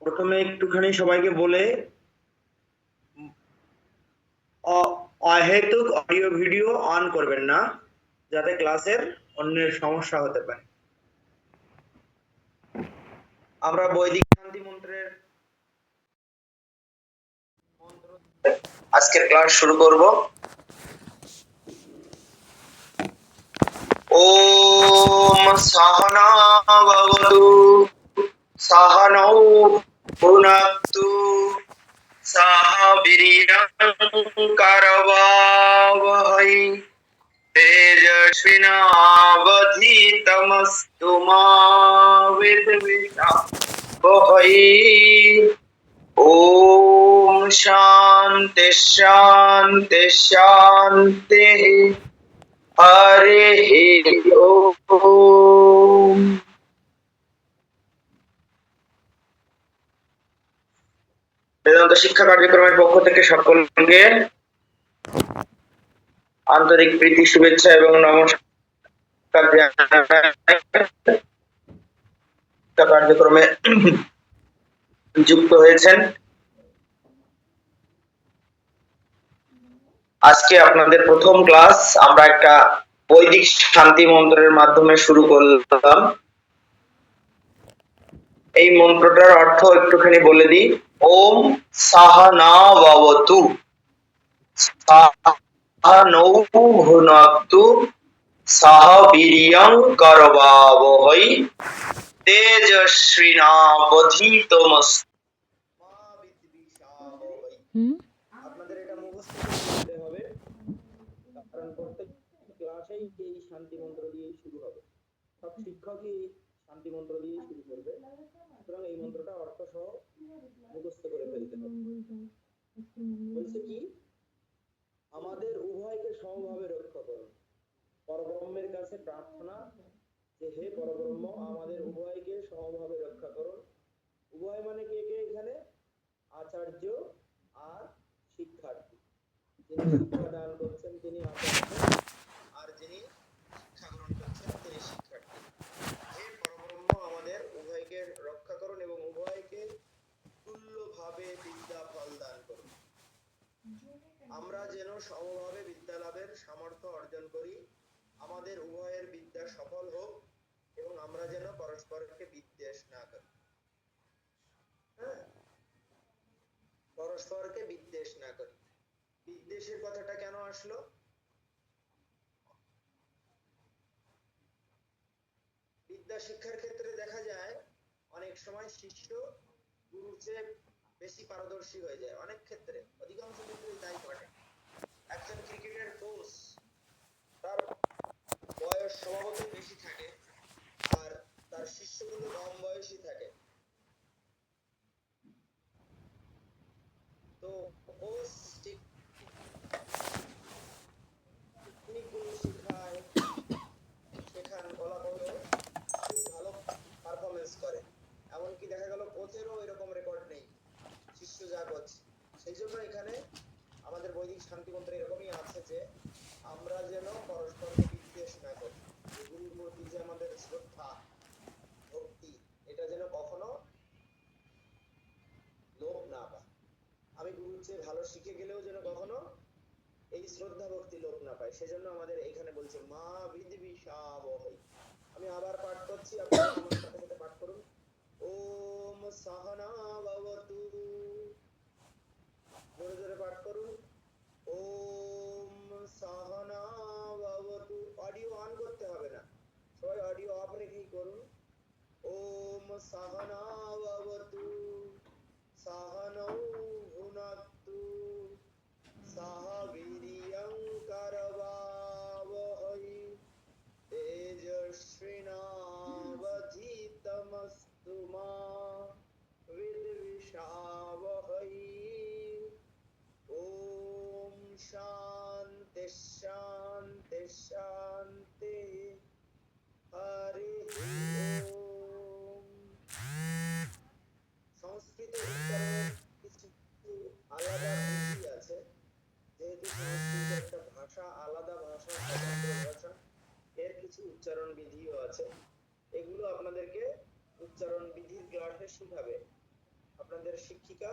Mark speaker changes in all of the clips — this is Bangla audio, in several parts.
Speaker 1: প্রথমে একটুখানি সবাইকে বলে অহেতুক অডিও ভিডিও অন করবেন না, যাতে ক্লাসের অন্যের সমস্যা হতে পারে। আমরা বৈদিক শান্তি মন্ত্রের আজকের ক্লাস শুরু করব। ওম সহনা ভবতু সহনৌ ভুনাক্তু সহ বীর্যং করবাবহৈ তেজস্বিনাবধীতমস্তু মা বিদ্বিষাবহৈ। ওম শান্তি শান্তি শান্তি। হরিঃ ওম। বেদান্ত শিক্ষা কার্যক্রমের পক্ষ থেকে সকলকে আন্তরিক প্রীতি, শুভেচ্ছা এবং নমস্কার কার্যক্রমে যুক্ত হয়েছেন। আজকে আপনাদের প্রথম ক্লাস আমরা একটা বৈদিক শান্তি মন্ত্রের মাধ্যমে শুরু করলাম। এই মন্ত্রটার অর্থ একটুখানি বলে দিই। ওম সাহানা ভবতু সাহানৌ ভুনাক্তু সহ বীর্যং করবাবহৈ তেজস্বিনাবধীতমস্তু মা বিদ্বিষাবহৈ। আপনাদের এটা মুখস্থ করতে হবে, কারণ প্রত্যেক ক্লাসেই এই শান্তি মন্ত্র দিয়েই শুরু হবে। সব শিক্ষকই শান্তি মন্ত্র দিয়ে শুরু করবে, সুতরাং এই মন্ত্রটা অর্থ সহ মুখস্থ করে ফেলতে হবে। বলছে কি, আমাদের উভয়কে সমভাবে রক্ষা করুন। পরব্রহ্মের কাছে প্রার্থনা যে হে পরব্রহ্ম, আমাদের উভয়কে সমভাবে রক্ষা করুন। উভয় মানে কে কে এখানে? আচার্য আর শিক্ষার্থী। যিনি শিক্ষা দান করছেন তিনি আচার্য, আর যিনি শিক্ষা গ্রহণ করছেন তিনি শিক্ষার্থী। হে পরব্রহ্ম, আমাদের উভয়কে রক্ষা করুন এবং উভয়কে তুল্যভাবে বিদ্যা ফল দান করুন। আমরা যেন সমভাবে বিদ্যা লাভের সামর্থ্য অর্জন করি। আমাদের উভয়ের বিদ্যা সফল হোক এবং আমরা যেন পরস্পরকে বিদ্বেষ না করি। হ্যাঁ, পরস্পরকে বিদ্বেষ না করি। বিদ্বেষের কথাটা কেন আসলো? বিদ্যা শিক্ষার ক্ষেত্রে দেখা যায় অনেক সময় শিষ্য গুরুর চেয়ে বেশি পারদর্শী হয়ে যায়। অনেক ক্ষেত্রে, অধিকাংশ ক্ষেত্রেই তাই ঘটে। একজন ক্রিকেটের কোচ, তার বয়স স্বভাবতই বেশি থাকে আর তার শিষ্যগুলো কম বয়সী থাকে। তো কোচ টেকনিকগুলো শেখায়, শেখান ফলাফলও খুব ভালো পারফরমেন্স করে। এমনকি দেখা গেল কোচেরও এরকম রেকর্ড নেই শিষ্য যা করছে। সেই জন্য এখানে আমাদের বৈদিক শান্তি মন্ত্রে এরকমই আছে যে আমরা যেন পরস্পরকে বিদ্বেষ না করি। গুরুর প্রতি যে আমাদের শ্রদ্ধা ভক্তি, এটা যেন কখনো লোপ না পায়। আমি গুরুর চেয়ে ভালো শিখে গেলেও যেন কখনো এই শ্রদ্ধা ভক্তি লোপ না পায়। সেজন্য আমাদের এখানে বলছে মা বিদ্বিষাবহৈ। আমি আবার পাঠ করছি, আপনারা আমার সাথে সাথে পাঠ করুন। ওম সহনা ভবতু, জোরে জোরে পাঠ করুন। ওম সহনা ভবতু। অডিও অন করতে হবে না, সবাই অডিও অফ রেখেই করুন। ওম সহনা ভবতু সহনৌ ভুনাক্তু সহ বীর্যং করবাবহৈ তেজস্বিনাবধীতমস্তু মা আপনাদের শিক্ষিকা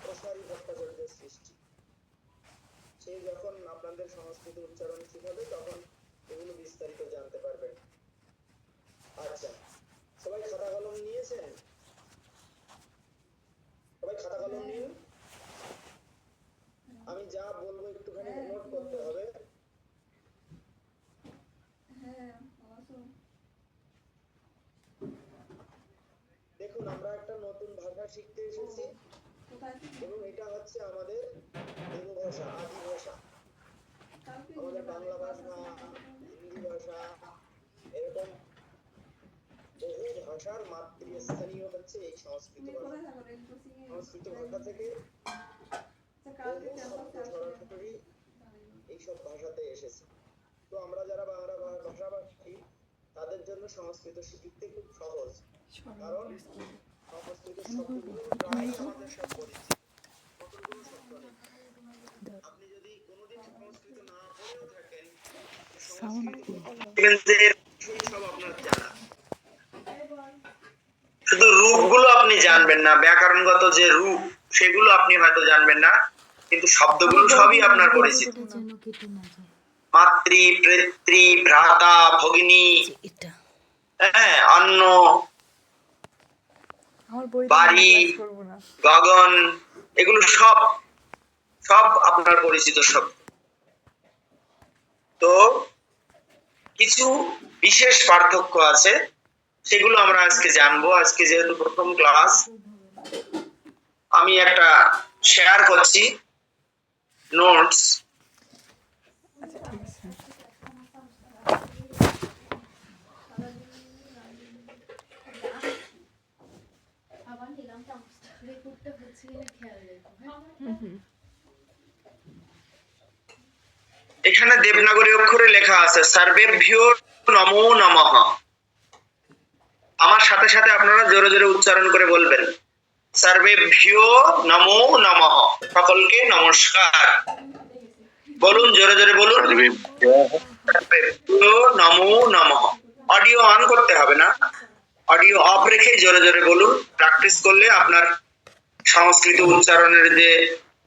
Speaker 1: প্রসারী ভট্টাচার্যের সৃষ্টি। সে যখন আপনাদের সংস্কৃত উচ্চারণ শিখাবে তখন এগুলো বিস্তারিত জানতে পারবেন। আচ্ছা, সবাই খাতা কলম নিয়েছেন? সবাই খাতা কলম নিন। আমি যা বলবো একটুখানি নোট করতে হবে। দেখুন, আমরা একটা নতুন ভাষা শিখতে এসেছি এবং এটা হচ্ছে আমাদের দেব ভাষা, আদি ভাষা। আমাদের বাংলা ভাষা, হিন্দি ভাষা, এরকম বহু ভাষার মাতৃস্থানীয় হচ্ছে এই সংস্কৃত ভাষা। সংস্কৃত ভাষা থেকে বহু শব্দ সরাসরি এইসব ভাষাতে এসেছে। তো আমরা যারা বাংলা ভাষাভাষী তাদের জন্য সংস্কৃত শিখতে খুব সহজ, কারণ সংস্কৃত শব্দগুলো প্রায় আমাদের সব পরিচিত, নতুন কোনো শব্দ নেই। আপনি যদি কোনোদিন সংস্কৃত না পড়েও থাকেন, সংস্কৃতের সব আপনার জানা, শুধু রূপগুলো আপনি জানবেন না, ব্যাকরণগত যে রূপ সেগুলো আপনি হয়তো জানবেন না, কিন্তু শব্দগুলো সবই আপনার পরিচিত। মাতৃ, পিতৃ, ভ্রাতা, ভগিনী, হ্যাঁ, অন্ন, বাড়ি, গগন, এগুলো সব সব আপনার পরিচিত শব্দ। তো কিছু বিশেষ পার্থক্য আছে, সেগুলো আমরা আজকে জানবো। আজকে যেহেতু প্রথম ক্লাস, আমি একটা শেয়ার করছি নোটস। এখানে দেবনাগরী অক্ষরে লেখা আছে সর্বেভ্যো নমো নমঃ। আমার সাথে সাথে আপনারা জোরে জোরে উচ্চারণ করে বলবেন, সর্বেভ্যো নমো নমঃ। সকলকে নমস্কার। বলুন, জোরে জোরে বলুন, সর্বেভ্যো নমো নমঃ। অডিও অন করতে হবে না, অডিও অফ রেখে জোরে জোরে বলুন। প্র্যাকটিস করলে আপনার সংস্কৃত উচ্চারণের যে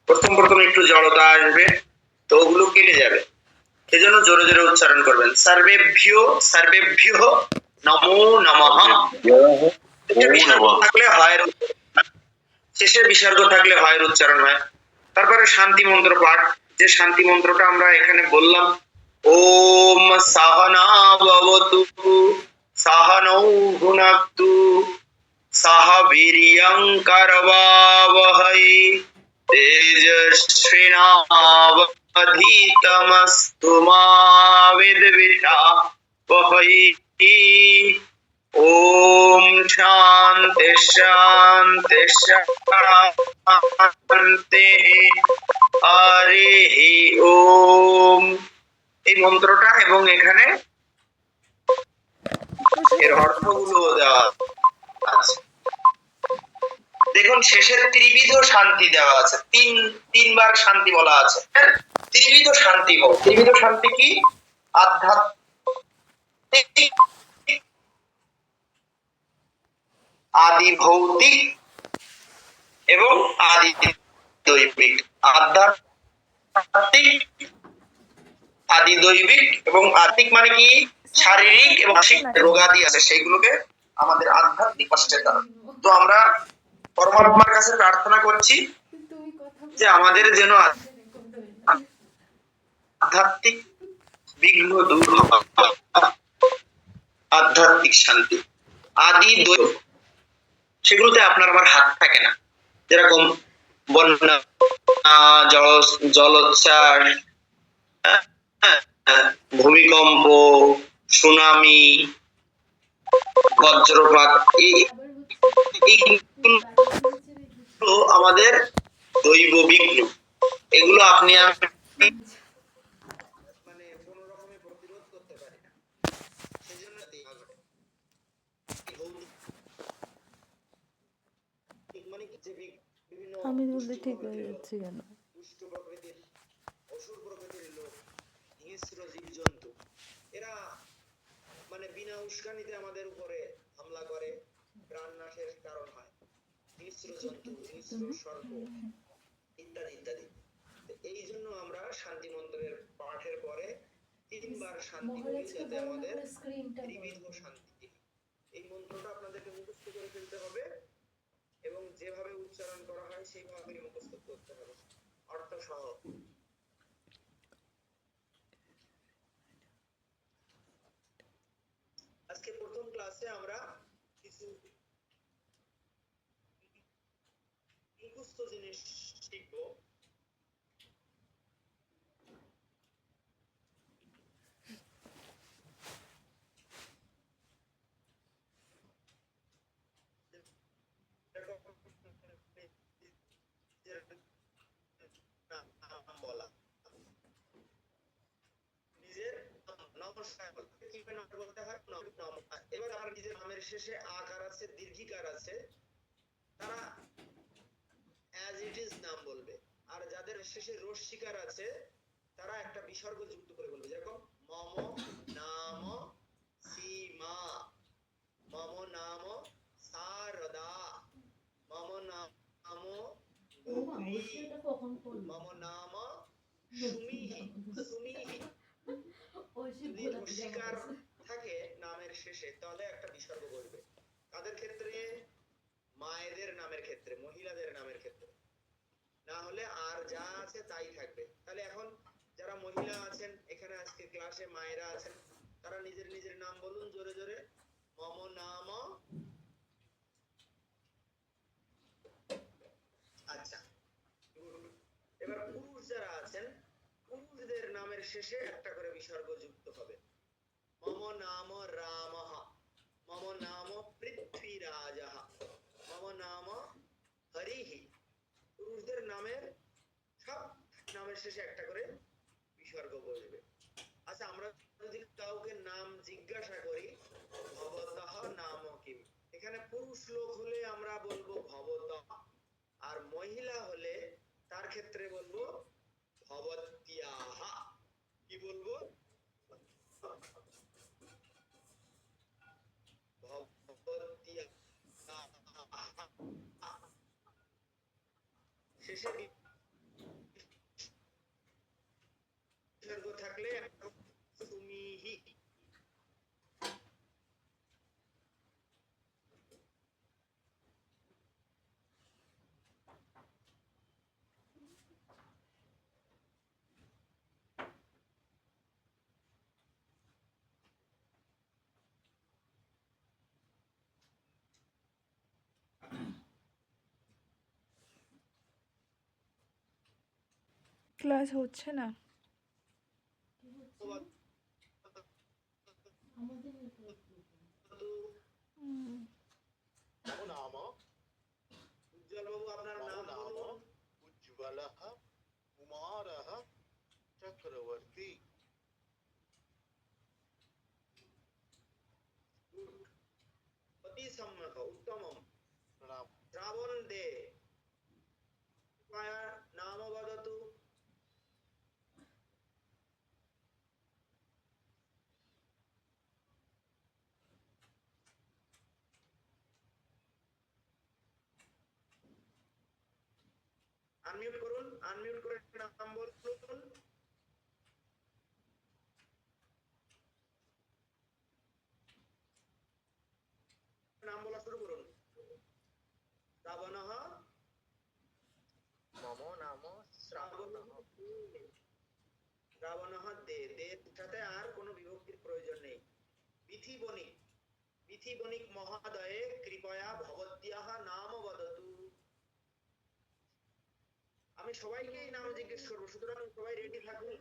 Speaker 1: প্রথম প্রথম একটু জড়তা আসবে, তো ওগুলো কেটে যাবে। সেজন্য জোরে জোরে উচ্চারণ করবেন, সর্বেভ্যো সর্বেভ্যো নমো নমঃ। থাকলে হয়ের, শেষে বিসর্গ থাকলে হয়ের উচ্চারণ হয়। তারপরে শান্তি মন্ত্র পাঠ, যে শান্তি মন্ত্রটা আমরা এখানে বললাম, ওম সাহনা ভবতু সাহনৌ ভুনাক্তু সাহ বীর্যং করবাবহৈ তেজস্বিনাবধীতমস্তু মা বিদ্বিষাবহৈ। ওম শান্তি শান্তি শান্তি। হরি ওম। এই মন্ত্রটা এবং এখানে এর অর্থগুলো দেওয়া আছে। দেখুন, শেষের ত্রিবিধ শান্তি দেওয়া আছে, তিনবার শান্তি বলা আছে। ত্রিবিধ শান্তি হোক। ত্রিবিধ শান্তি কি? আধ্যাত্মিক, আদি ভৌতিক এবং আদি দৈবিক। আধ্যাত্মিক, আদি দৈবিক এবং আত্মিক মানে কি? শারীরিক এবং মানসিক রোগাদি আছে, সেইগুলোকে আমাদের আধ্যাত্মিক কষ্টের কারণ। তো আমরা পরমাত্মার কাছে প্রার্থনা করছি যে আমাদের যেন আধ্যাত্মিক বিঘ্ন দূর হয়, আধ্যাত্মিক শান্তি। আদি দৈব, সেগুলোতে আপনার আমার হাত থাকে না, যেরকম বন্যা, জলোচ্ছ্বাস, ভূমিকম্প, সুনামি, বজ্রপাত, এইগুলো আমাদের দৈব বিঘ্ন। এগুলো আপনি মানে কোনো রকমে প্রতিরোধ করতে পারি না, সেজন্য মানে যে বিভিন্ন
Speaker 2: আমি বলতে ঠিক হয়ে যাচ্ছে কেন?
Speaker 1: দুষ্ট প্রকৃতির, অসুর প্রকৃতির লোক, হিংস্র জীবজন্তু, এরা মানে বিনা উস্কানিতে আমাদের উপরে হামলা করে, প্রাণ নাশের কারণ হয়। হিংস্র জন্তু, হিংস্র সর্প ইত্যাদি ইত্যাদি। এই জন্য আমরা শান্তি মন্ত্রের পাঠের পরে 3 বার শান্তি বলি, যাতে আমাদের ত্রিবিধ শান্তি। এই মন্ত্রটা আপনাদেরকে মুখস্থ করে ফেলতে হবে এবং যেভাবে উচ্চারণ করা হয় সেইভাবে মুখস্থ করতে হবে অর্থ সহ। আজকে প্রথম ক্লাসে আমরা কিছু মুখস্থ জিনিস শিখবো। বলা নিজের নমস্কার কিভাবে বলতে হয়, এবার আমার নিজের নামের শেষে আকার আছে, দীর্ঘিকার আছে, তারা অ্যাজ ইট ইজ নাম বলবে। আর যাদের শেষে রস্যিকার আছে তারা একটা বিসর্গ যুক্ত করে বলবে, যেরকম মম নাম সীমা, মম নাম সারদা, মম নাম মম নাম সুমিহি সুমিহি। যদি রস্যিকার থাকে নামের শেষে তাহলে একটা বিসর্গ বলবে। তাদের ক্ষেত্রে, মায়েদের নামের ক্ষেত্রে, মহিলাদের নামের ক্ষেত্রে, না হলে আর যা আছে তাই থাকবে। তাহলে এখন যারা মহিলা আছেন এখানে আজকে ক্লাসে, মায়েরা আছেন, তারা নিজের নিজের নাম বলুন জোরে জোরে। মম নাম। আচ্ছা, এবার পুরুষ যারা আছেন, পুরুষদের নামের শেষে একটা করে বিসর্গ যুক্ত হবে। মম নাম রামঃ, মম নাম পৃথ্বীরাজঃ, মম নাম হরিঃ। পুরুষদের নামের সব নামের শেষে একটা করে বিসর্গ বসবে। আচ্ছা, আমরা যদি কাউকে নাম জিজ্ঞাসা করি, ভবতঃ নাম কিম, এখানে পুরুষ লোক হলে আমরা বলবো ভবতঃ, আর মহিলা হলে তার ক্ষেত্রে বলবো ভবত্যাহ। কি বলবো? ভবত্যাহ। শেষে বিসর্গ থাকলে সুমিহি।
Speaker 2: ক্লাস হচ্ছে না।
Speaker 1: উজ্জ্বল বাবু, আপনার নাম বলুন।
Speaker 3: উজ্জ্বলः কুমারः চক্রবর্তী।
Speaker 1: অতি সম্যক উত্তমম।
Speaker 3: প্রণাম।
Speaker 1: শ্রাবণ দে कृपया नाम वदतु। আনমিউট করুন, আনমিউট করে নাম বলুন। নাম বলা শুরু করুন। শ্রাবণঃ।
Speaker 4: মম নাম শ্রাবণঃ।
Speaker 1: শ্রাবণঃ দে, দের সাথে আর কোনো বিভক্তির প্রয়োজন নেই। বিথি বণিক, বিথি বণিক মহোদয়ে কৃপয়া ভবত্যাহ নাম বদতু। আমি সবাইকেই নাম জিজ্ঞেস করবো, সুতরাং সবাই রেডি থাকুন।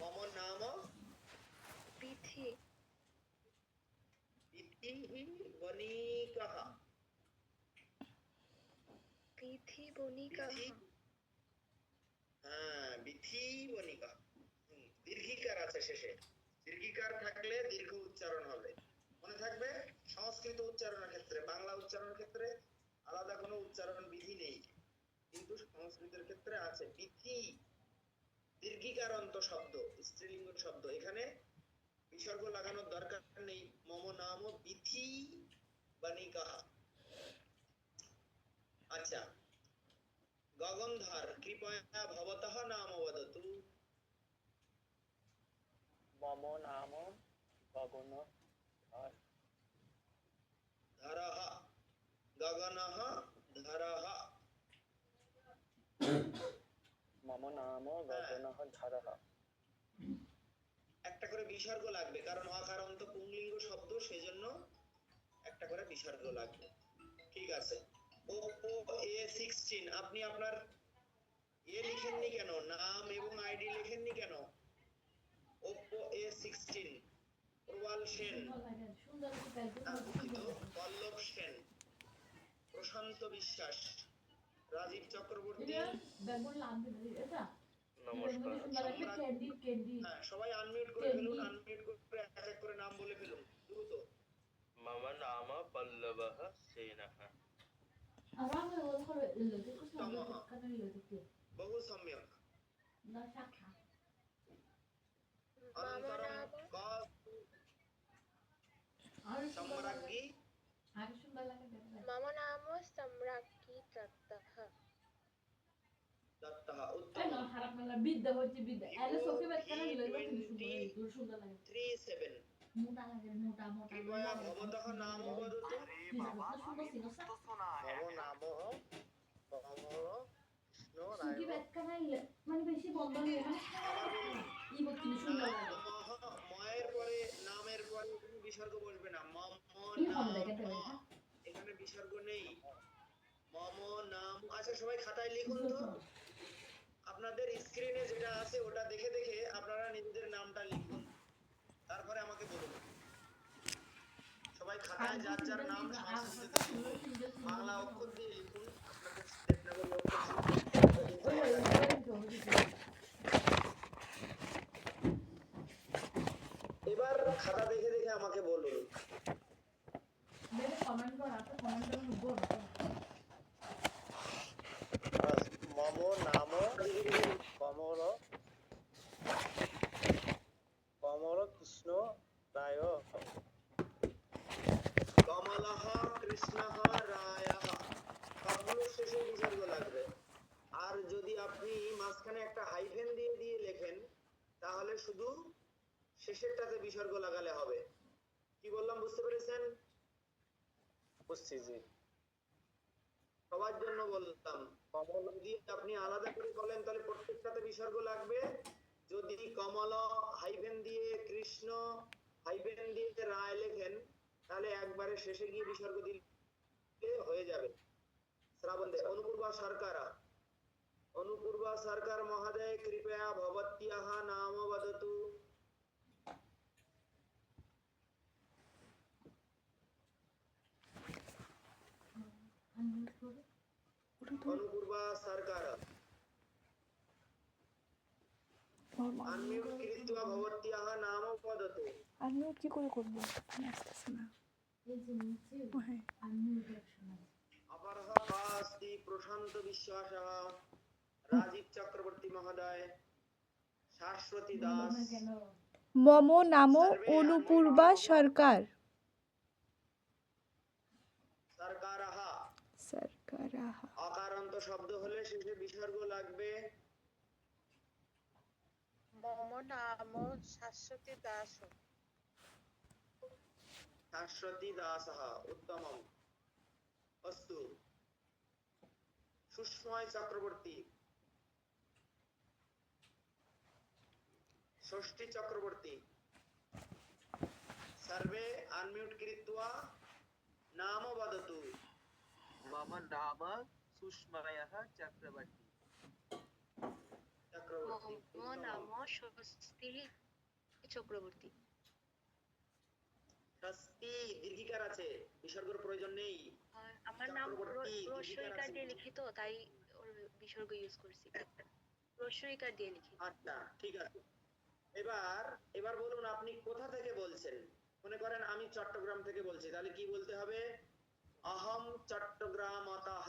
Speaker 1: মম নাম
Speaker 5: বিথি
Speaker 1: বিথিহি বণিকঃ।
Speaker 5: বিথি বণিকঃ।
Speaker 1: হ্যাঁ, বিথি বণিকঃ। দীর্ঘিকার আছে শেষে, দীর্ঘিকার থাকলে দীর্ঘ উচ্চারণ হবে, মনে থাকবে। সংস্কৃত উচ্চারণের ক্ষেত্রে, বাংলা উচ্চারণের ক্ষেত্রে আলাদা কোনো উচ্চারণ বিধি নেই, কিন্তু সংস্কৃতের ক্ষেত্রে আছে। বিথি দীর্ঘিকারান্ত শব্দ, স্ত্রীলিঙ্গ শব্দ, এখানে বিসর্গ লাগানোর দরকার নেই। মম নাম বিথি বণিকः। আচ্ছা, গগনধর কৃপয়া ভবতः নাম বদতু।
Speaker 4: मम नाम गगन
Speaker 1: ধরः, গগনः ধরः।
Speaker 4: मम नाम गगनः धरः।
Speaker 1: একটা করে বিসর্গ লাগবে, কারণ অকারন্ত পুংলিঙ্গ শব্দ, সেজন্য একটা করে বিসর্গ লাগবে। ঠিক আছে। Oppo A16, আপনি আপনার লিখেননি কেন, নাম এবং আইডি লিখেননি কেন? Oppo A16, প্রবাল সেন, পল্লব সেন, প্রশান্ত বিশ্বাস, রাজীব চক্রবর্তী। হ্যাঁ, সবাই আনমিউট করে ফেলুন, আনমিউট করে এক এক করে নাম বলে ফেলুন দ্রুত।
Speaker 3: मम नाम पल्लवः सेनः।
Speaker 1: বহু সম্যক।
Speaker 5: मम
Speaker 1: অনন্তরম
Speaker 5: नाम
Speaker 1: সম্রাজ্ঞী
Speaker 5: मम नाम सम्राज्ञी दत्तः।
Speaker 1: দত্তः। উত্তম। G37, কৃপয়া ভবতः নাম বদতু।
Speaker 4: मम नाम कमल कृष्ण राय।
Speaker 1: ময়ের পরে, নামের পরে কোনো বিসর্গ বসবে না। মম নাম, এখানে বিসর্গ নেই। মম নাম। আচ্ছা, সবাই খাতায় লিখুন তো। আপনাদের স্ক্রিনে যেটা আছে ওটা দেখে দেখে আপনারা নিজেদের নামটা লিখুন, তারপরে আমাকে বলুন। সবাই খাতায় যার যার নাম সংস্কৃত বাংলা অক্ষর দিয়ে লিখুন। আপনাদের দেবনাগরী অক্ষর। এবার খাতা দেখে দেখে আমাকে বলুন।
Speaker 4: मम नाम कमल कृष्ण राय।
Speaker 1: কমলः কৃষ্ণः রায়ः, সবগুলো শেষে বিসর্গ লাগবে। আর যদি আপনি মাঝখানে একটা হাইফেন দিয়ে দিয়ে লেখেন, তাহলে শুধু শেষেরটাতে বিসর্গ লাগালে হবে। কি বললাম বুঝতে পেরেছেন?
Speaker 4: বুঝছি জি।
Speaker 1: সবার জন্য বললাম। যদি আপনি আলাদা করে বলেন তাহলে প্রত্যেকটাতে বিসর্গ লাগবে। যদি কমল হাইফেন দিয়ে কৃষ্ণ হাইফেন দিয়ে রায় লেখেন, তাহলে একবারে শেষে গিয়ে বিসর্গ দিলে হয়ে যাবে। শ্রাবণ দে। অনুপূর্বা সরকার মহোদয় কৃপয়া ভবত্যাः নাম বদতু। অনুপূর্বা সরকার আনমিউট কৃত্বা ভবত্যাः নাম বদতু।
Speaker 2: আনমিউট কি করে করবো? আসতেছে না। হ্যাঁ।
Speaker 1: अपरः का अस्ति? प्रशांत विश्वासः, राजीव चक्रवर्ती महोदय, शाश्वती दास।
Speaker 2: মম নাম অনুপূর্বা সরকার।
Speaker 1: সরকারः,
Speaker 2: সরকারাহ।
Speaker 1: অকারান্ত শব্দ হলে শেষে বিসর্গ লাগবে।
Speaker 5: मम नाम शाश्वती दास।
Speaker 1: शाश्वती दासः। उत्तमम्। अस्तु। सुष्मय चक्रवर्ती, षष्ठी चक्रवर्ती, सर्वे अनम्यूट कृत्वा नाम वदतु।
Speaker 4: मम नाम सुष्मयः चक्रवर्ती।
Speaker 1: चक्रवर्ती।
Speaker 5: मम नाम स्वस्ति चक्रवर्ती।
Speaker 1: ষষ্ঠী দীর্ঘিকার আছে, বিসর্গের প্রয়োজন নেই।
Speaker 5: আমার নাম
Speaker 1: চক্রবর্তী,
Speaker 5: রস্বইকার দিয়ে
Speaker 1: দীর্ঘিকার আছে।
Speaker 5: লিখি তো, তাই ওর বিসর্গ ইউজ করছি। রস্বইকার দিয়ে লিখি।
Speaker 1: আচ্ছা, ঠিক আছে। এবার বলুন আপনি কোথা থেকে বলছেন। মনে করেন আমি চট্টগ্রাম থেকে বলছি, তাহলে কি বলতে হবে? অহম চট্টগ্রামতঃ।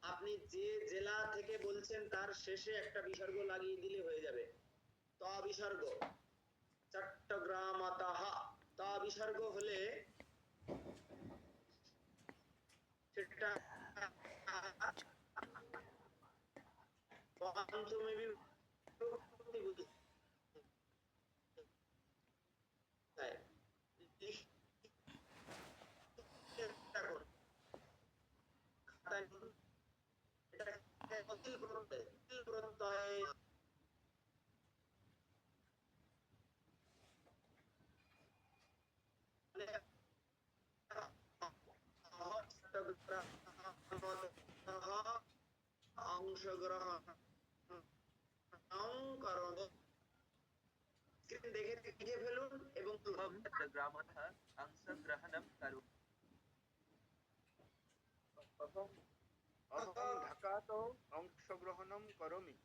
Speaker 1: আপনি যে জেলা থেকে বলছেন তার শেষে একটা বিসর্গ লাগিয়ে দিলে হয়ে যাবে। ত বিসর্গ, চট্টগ্রামতঃ। ত বিসর্গ হলে সেটা পঞ্চমী বিভক্তি বুঝায়। দেখুন, খাতায় এটা অতিল প্রত্যয়, তিল প্রত্যয় অংশগ্রহণ করবে। স্ক্রিন দেখে লিখে ফেলুন এবং
Speaker 4: अहं ग्रामतः अंशग्रहणं करोमि।
Speaker 6: अहं ढकातो अंशग्रहणं करोमि।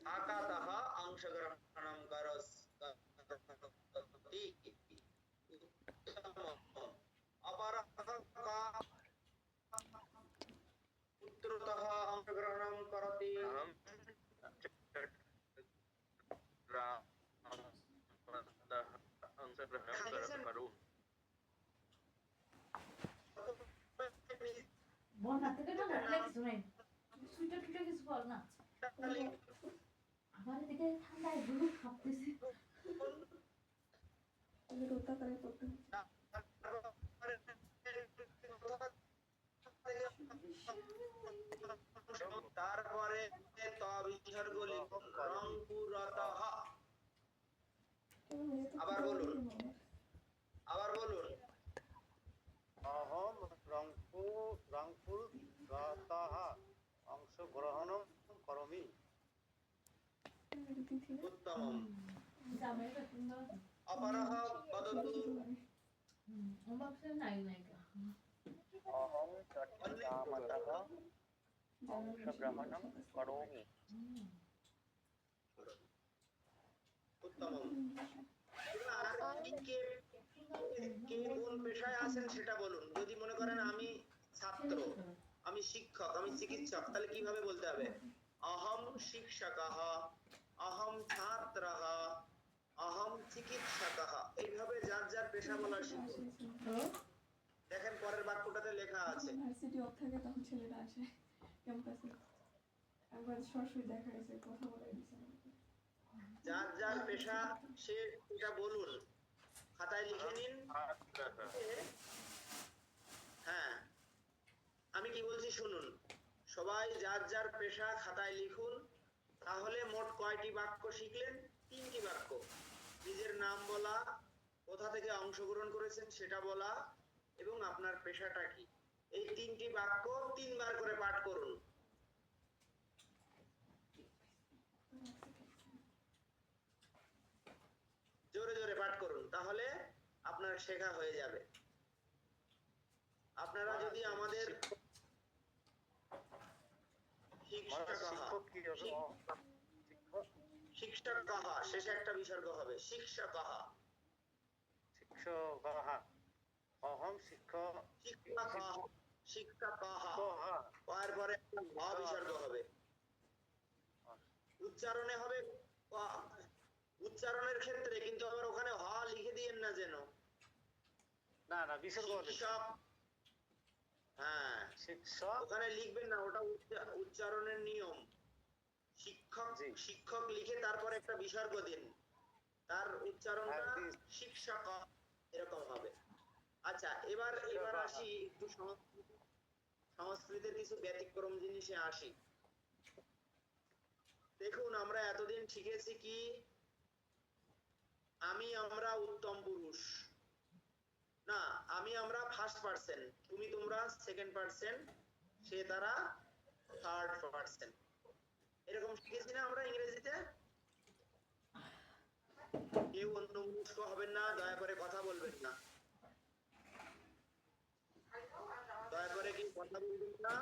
Speaker 1: ঢাকাতः অংশগ্রহণं করতি। অপরः পুত্রতः অংশগ্রহণं করতি।
Speaker 3: अहं ग्रामतः अंशग्रहणं करोमि।
Speaker 7: বন্যা থেকে না লাগলে কিছু নেই সুইটার টুইটার কিছু বল না আমার এদিকে ঠান্ডায় গুলো কাঁপতেছে
Speaker 2: রোতা করে করতে হচ্ছে।
Speaker 1: তারপরে বিসর্গ লিখুন রংপুরতঃ। আবার বলুন, আবার বলুন।
Speaker 4: अहं रङ्गपुरतः अंशग्रहणं करोमि।
Speaker 1: উত্তম।
Speaker 7: জামাই পছন্দ
Speaker 1: অপরः বদতু।
Speaker 7: ভাবছে নাই নাইকা
Speaker 4: अहं ग्रामतः अंशग्रहणं करोमि।
Speaker 1: উত্তম। কে কোন পেশায় আছেন সেটা বলুন। যদি মনে করেন আমি ছাত্র, আমি শিক্ষক, আমি চিকিৎসক, তাহলে কিভাবে বলতে হবে? অহম শিক্ষকः, অহম ছাত্রः, অহম চিকিৎসকः। এইভাবে যার যার পেশা বলা শিখুন। দেখেন পরের বাক্যটাতে লেখা আছে।
Speaker 2: ভার্সিটি অফ থাকে তখন ছেলেরা আসে ক্যাম্পাসে, একবার সরাসরি দেখা গেছে কথা বলে দিছে আমাকে।
Speaker 1: যার যার পেশা সে এটা বলুন, খাতায় লিখে নিন। হ্যাঁ, আমি কি বলছি শুনুন। সবাই যার যার পেশা খাতায় লিখুন। তাহলে মোট কয়টি বাক্য শিখলেন? 3টি বাক্য। নিজের নাম বলা, কোথা থেকে অংশগ্রহণ করেছেন সেটা বলা এবং আপনার পেশাটা কি। এই 3টি বাক্য 3বার করে পাঠ করুন। জোরে জোরে পাঠ করুন, তাহলে আপনার শেখা হয়ে যাবে। আপনারা যদি আমাদের শিক্ষকः শেষে একটা বিসর্গ হবে, শিক্ষকः।
Speaker 4: शिक्षकः अहं
Speaker 1: শিক্ষকः এর পরে একটা হ বিসর্গ হবে। উচ্চারণে হবে উচ্চারণের ক্ষেত্রে কিন্তু আবার ওখানে হ লিখে দিয়েন না যেন।
Speaker 4: না না বিসর্গ হবে।
Speaker 1: শিক্ষক, হ্যাঁ
Speaker 4: শিক্ষক
Speaker 1: ওখানে লিখবেন না, ওটা উচ্চারণের নিয়ম। শিক্ষক, শিক্ষক লিখে তারপর একটা বিসর্গ দিন, তার উচ্চারণটা শিক্ষক এরকম হবে। আচ্ছা, এবার আসি একটু সংস্কৃতের কিছু ব্যতিক্রম জিনিসে আসি। দেখুন, আমরা এতদিন শিখেছি কি আমি আমরা উত্তম পুরুষ না, আমরা ফার্স্ট পার্সন, তুমি তোমরা সেকেন্ড পার্সন, সে তারা থার্ড পার্সন, এরকম শিখেছি না আমরা ইংরেজিতে? কেউ অন্যমনস্ক হবেন না, দয়া করে কথা বলবেন না, দয়া করে কেউ কথা বলবেন না,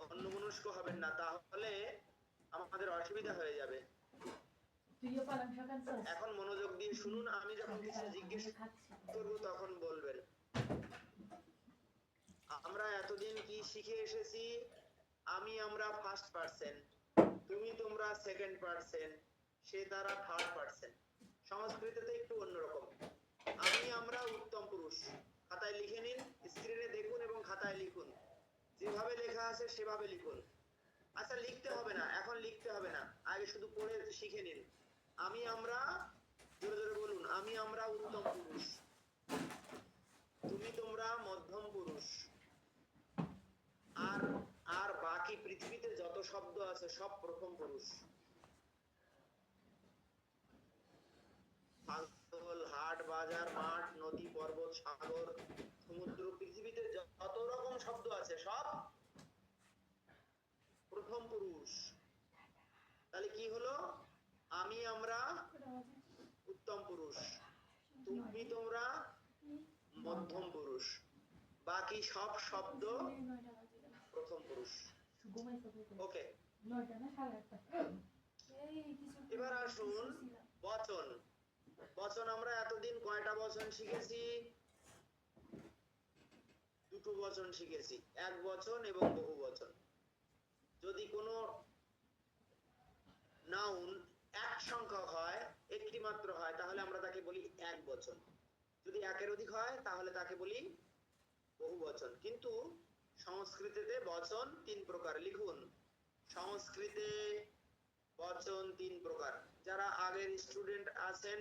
Speaker 1: অন্যমনস্ক হবেন না, তাহলে আমাদের অসুবিধা হয়ে যাবে।
Speaker 7: তুইও পালং শাক আনছিস?
Speaker 1: এখন মনোযোগ দিয়ে শুনুন, আমি যখন কিছু জিজ্ঞেস করব তখন বলবেন। আমরা এতদিন কি শিখে এসেছি? আমরা ফার্স্ট পার্সন, তুমি তোমরা সেকেন্ড পার্সন, সে তারা থার্ড পার্সন। সংস্কৃততে একটু অন্যরকম। আমরা উত্তম পুরুষ। খাতায় লিখে নিন, স্ক্রিনে দেখুন এবং খাতায় যেভাবে লেখা আছে সেভাবে লিখুন। আচ্ছা লিখতে হবে না, এখন লিখতে হবে না, আগে শুধু পড়ে শিখে নিন। আমি আমরা, জোরে জোরে বলুন, আমি আমরা উত্তম পুরুষ, তুমি তোমরা মধ্যম পুরুষ, আর আর বাকি পৃথিবীতে যত শব্দ আছে সব প্রথম পুরুষ। পাগল, হাট, বাজার, মাঠ, নদী, পর্বত, সাগর, সমুদ্র, পৃথিবীতে যত রকম শব্দ আছে সব প্রথম পুরুষ। তাহলে কি হলো? আমি আমরা উত্তম পুরুষ, তুমি তোমরা মধ্যম পুরুষ, বাকি সব শব্দ প্রথম পুরুষ। ওকে, এবার আসুন বচন। বচন আমরা এতদিন কয়টা বচন শিখেছি? দুটো বচন শিখেছি, এক বচন এবং বহু বচন। যদি কোনো নাউন এক সংখ্যক হয়, একটি মাত্র হয়, তাহলে আমরা তাকে বলি এক বচন। যদি একের অধিক হয় তাহলে তাকে বলি বহু বচন। কিন্তু সংস্কৃতেতে বচন তিন প্রকার। লিখুন, সংস্কৃতে বচন তিন প্রকার। যারা আগের স্টুডেন্ট আছেন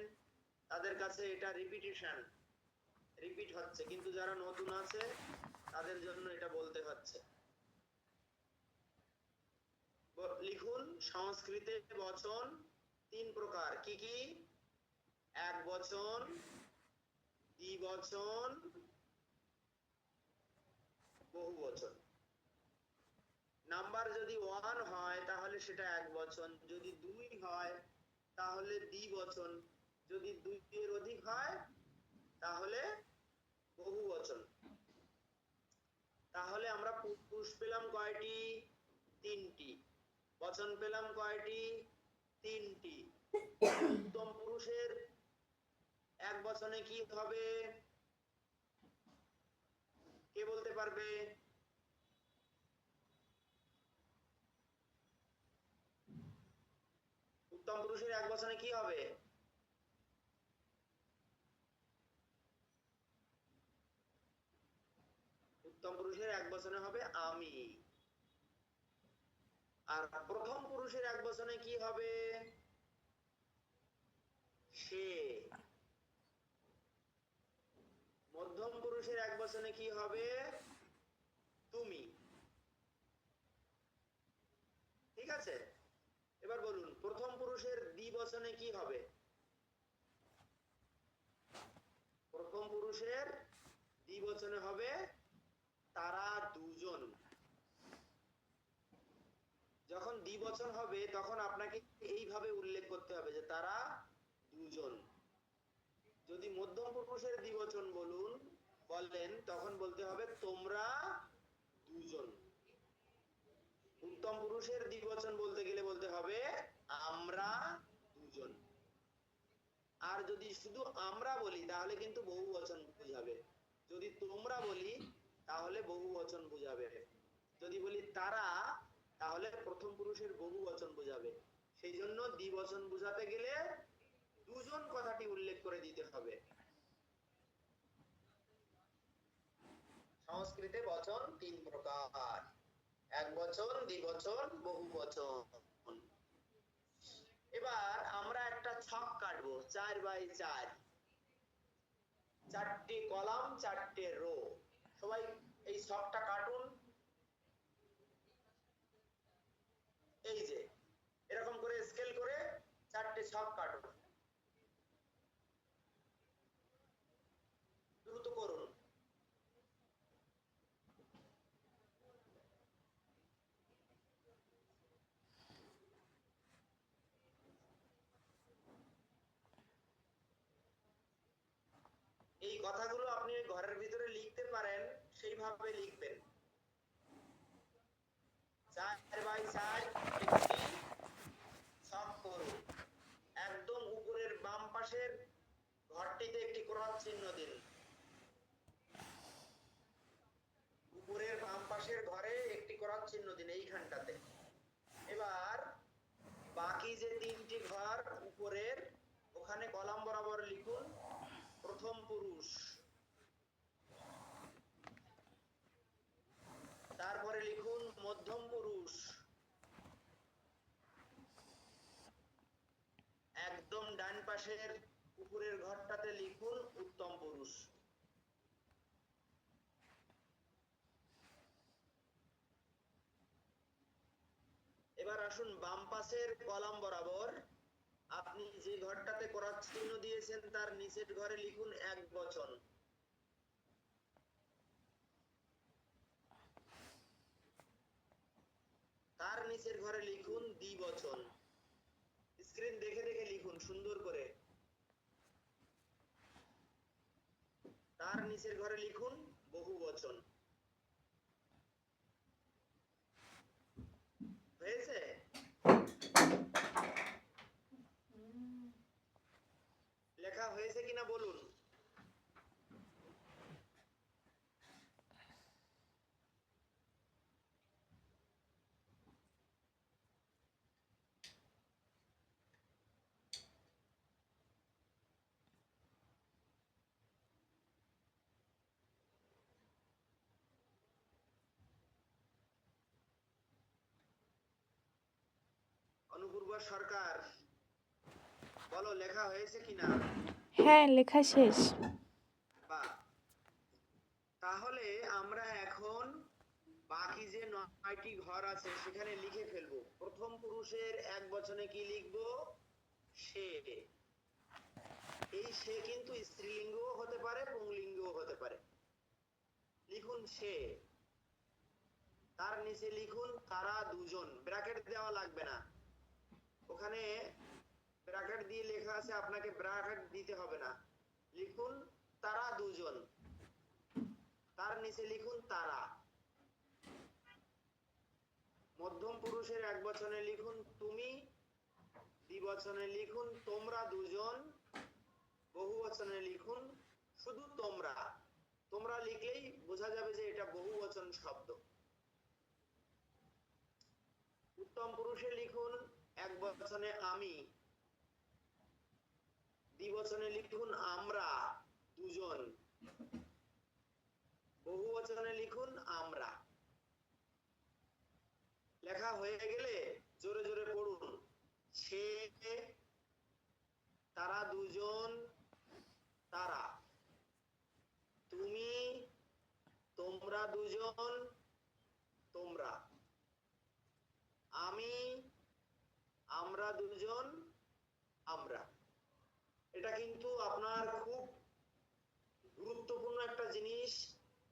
Speaker 1: তাদের কাছে এটা রিপিটেশন, রিপিট হচ্ছে, কিন্তু যারা নতুন আছে তাদের জন্য এটা বলতে হচ্ছে। লিখুন, সংস্কৃতে বচন তিন প্রকার। কি কি? এক বচন, দ্বিবচন, বহু বচন। নাম্বার যদি 1 হয় তাহলে সেটা এক বচন, যদি 2 হয় তাহলে দ্বিবচন, যদি 2 এর অধিক হয় তাহলে বহু বচন। তাহলে আমরা পুরুষ পেলাম কয়টি? তিনটি। বচন পেলাম কয়টি? তিনটি। উত্তম পুরুষের এক বচনে কি হবে? কে বলতে পারবে? উত্তম পুরুষের এক বচনে কি হবে? উত্তম পুরুষের এক বচনে হবে আমি। আর প্রথম পুরুষের এক বচনে কি হবে? সে। মধ্যম পুরুষের এক বচনে কি হবে? তুমি। ঠিক আছে, এবার বলুন প্রথম পুরুষের দ্বিবচনে কি হবে? প্রথম পুরুষের দ্বিবচনে হবে তারা দুজন। যখন দ্বিবচন হবে তখন আপনাকে এইভাবে উল্লেখ করতে হবে যে তারা দুজন। যদি মধ্যম পুরুষের দ্বিবচন বলেন তখন বলতে হবে তোমরা দুজন। উত্তম পুরুষের দ্বিবচন বলতে গেলে বলতে হবে আমরা দুজন। আর যদি শুধু আমরা বলি তাহলে কিন্তু বহু বচন বোঝাবে। যদি তোমরা বলি তাহলে বহু বচন বোঝাবে। যদি বলি তারা তাহলে প্রথম পুরুষের বহু বচন বোঝাবে। সেই জন্য দ্বিবচন বোঝাতে গেলে দুজন কথাটি উল্লেখ করে দিতে হবে। সংস্কৃতে বচন তিন প্রকার, এক বচন, দ্বিবচন, বহু বচন। এবার আমরা একটা ছক কাটবো 4x4, 4টে কলাম, 4টে রো। সবাই এই ছকটা কাটুন। এই যে এরকম করে স্কেল করে 4টে ছক কাটুন, দ্রুত করুন। এই কথাগুলো আপনি ঘরের ভিতরে লিখতে পারেন, সেইভাবে লিখবেন। 4x4 একটি ছক করুন। একদম উপরের বাম পাশের ঘরটিতে একটি ক্রস চিহ্ন দিন। উপরের বাম পাশের ঘরে একটি ক্রস চিহ্ন দিন এইখানটাতে। এবার বাকি যে তিনটি ঘর উপরের, ওখানে কলাম বরাবর লিখুন প্রথম পুরুষ, তারপরে মধ্যম পুরুষ। একদম ডান পাশের উপরের ঘরটাতে লিখুন উত্তম পুরুষ। এবার আসুন বাম পাশের কলাম বরাবর আপনি যে ঘরটাতে করার চিহ্ন দিয়েছেন তার নিচের ঘরে লিখুন একবচন। তার নিচের ঘরে লিখুন দ্বিবচন। স্ক্রিন দেখে দেখে লিখুন সুন্দর করে। তার নিচের ঘরে লিখুন বহুবচন। হয়েছে? লেখা হয়েছে কিনা বলুন। অনুপূর্বা সরকার, বলো লেখা হয়েছে কিনা?
Speaker 8: হ্যাঁ, লেখা শেষ।
Speaker 1: বাহ, তাহলে আমরা এখন বাকি যে 9টি ঘর আছে সেখানে লিখে ফেলবো। প্রথম পুরুষের একবচনে কি লিখবো? সে। এই সে কিন্তু স্ত্রীলিঙ্গও হতে পারে পুংলিঙ্গও হতে পারে। লিখুন সে। তার নিচে লিখুন তারা দুজন। ব্র্যাকেট দেওয়া লাগবে না, ওখানে ব্র্যাকেট দিয়ে লেখা আছে, আপনাকে ব্র্যাকেট দিতে হবে না। লিখুন তারা দুজন। তার নিচে লিখুন তারা। মধ্যম পুরুষের একবচনে লিখুন তুমি। দ্বিবচনে লিখুন তোমরা দুজন। বহুবচনে লিখুন শুধু তোমরা। তোমরা লিখলেই বোঝা যাবে যে এটা বহুবচন শব্দ। উত্তম পুরুষে লিখুন একবচনে আমি। দ্বিবচনে লিখুন আমরা দুজন। বহুবচনে লিখুন আমরা। লেখা হয়ে গেলে জোরে জোরে পড়ুন। সে, তারা দুজন, তারা, তুমি, তোমরা দুজন, তোমরা, আমি, আমরা দুজন, আমরা। এটা কিন্তু আপনার খুব গুরুত্বপূর্ণ একটা জিনিস।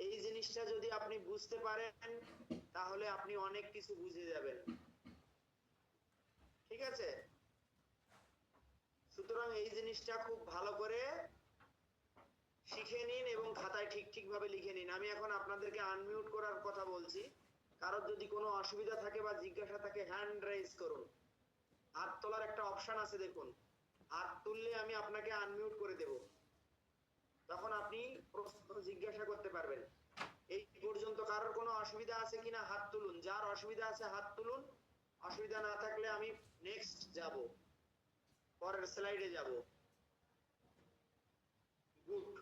Speaker 1: এই জিনিসটা যদি আপনি বুঝতে পারেন তাহলে আপনি অনেক কিছু বুঝে যাবেন। ঠিক আছে? সুতরাং এই জিনিসটা খুব ভালো করে শিখে নিন এবং খাতায় ঠিক ভাবে লিখে নিন। আমি এখন আপনাদেরকে আনমিউট করার কথা বলছি। কারোর যদি কোনো অসুবিধা থাকে বা জিজ্ঞাসা থাকে হ্যান্ড রেজ করুন। হাত তোলার একটা অপশন আছে দেখুন। হাত তুললে আমি আপনাকে আনমিউট করে দেব, তখন আপনি প্রশ্ন জিজ্ঞাসা করতে পারবেন। এই পর্যন্ত কারোর কোনো অসুবিধা আছে কিনা হাত তুলুন। যার অসুবিধা আছে হাত তুলুন। অসুবিধা না থাকলে আমি নেক্সট যাব, পরের স্লাইডে যাব। গুড,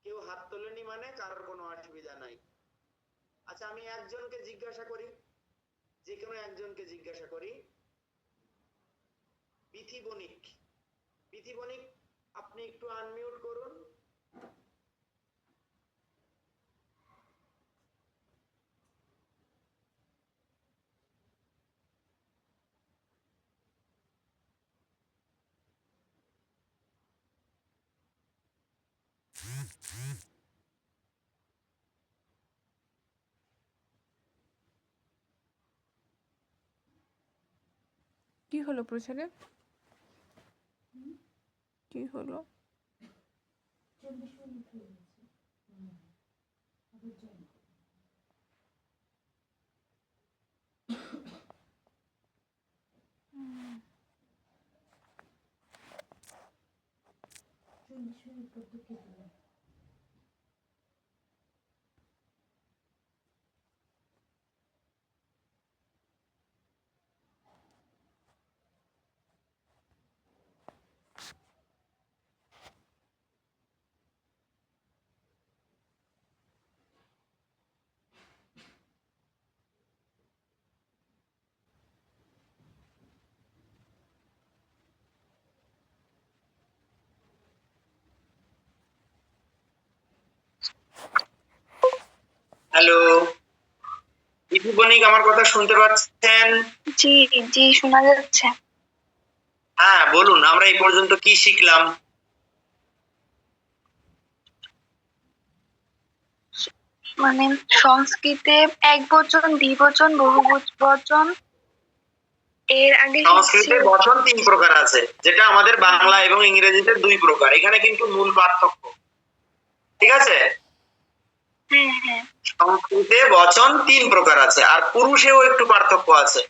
Speaker 1: কেউ হাত তোলেনি মানে কারোর কোনো অসুবিধা নাই। আচ্ছা, আমি একজনকে জিজ্ঞাসা করি, যে কোনো একজনকে জিজ্ঞাসা করি। বিথি বণিক, বিথি বণিক আপনি একটু আনমিউট করুন।
Speaker 8: কি হলো প্রচারে? কি হলো?
Speaker 7: 40 মিনিট হয়ে গেছে। আবার জয়েন করো। 40 মিনিট পর তো কেটে যাবে।
Speaker 1: হ্যালো, ইতি বণিক আমার কথা শুনতে পাচ্ছেন?
Speaker 5: জি জি শোনা যাচ্ছে।
Speaker 1: হ্যাঁ বলুন, আমরা এই পর্যন্ত কি শিখলাম?
Speaker 5: মানে সংস্কৃতে একবচন, দ্বিবচন, বহুবচন, এর আগে
Speaker 1: সংস্কৃতে বচন 3 প্রকার আছে, যেটা আমাদের বাংলা এবং ইংরেজিতে 2 প্রকার। এখানে কিন্তু মূল পার্থক্য, ঠিক আছে?
Speaker 5: হ্যাঁ হ্যাঁ
Speaker 1: সংস্কৃতে বচন 3 প্রকার আছে, আর পুরুষেও একটু পার্থক্য আছে।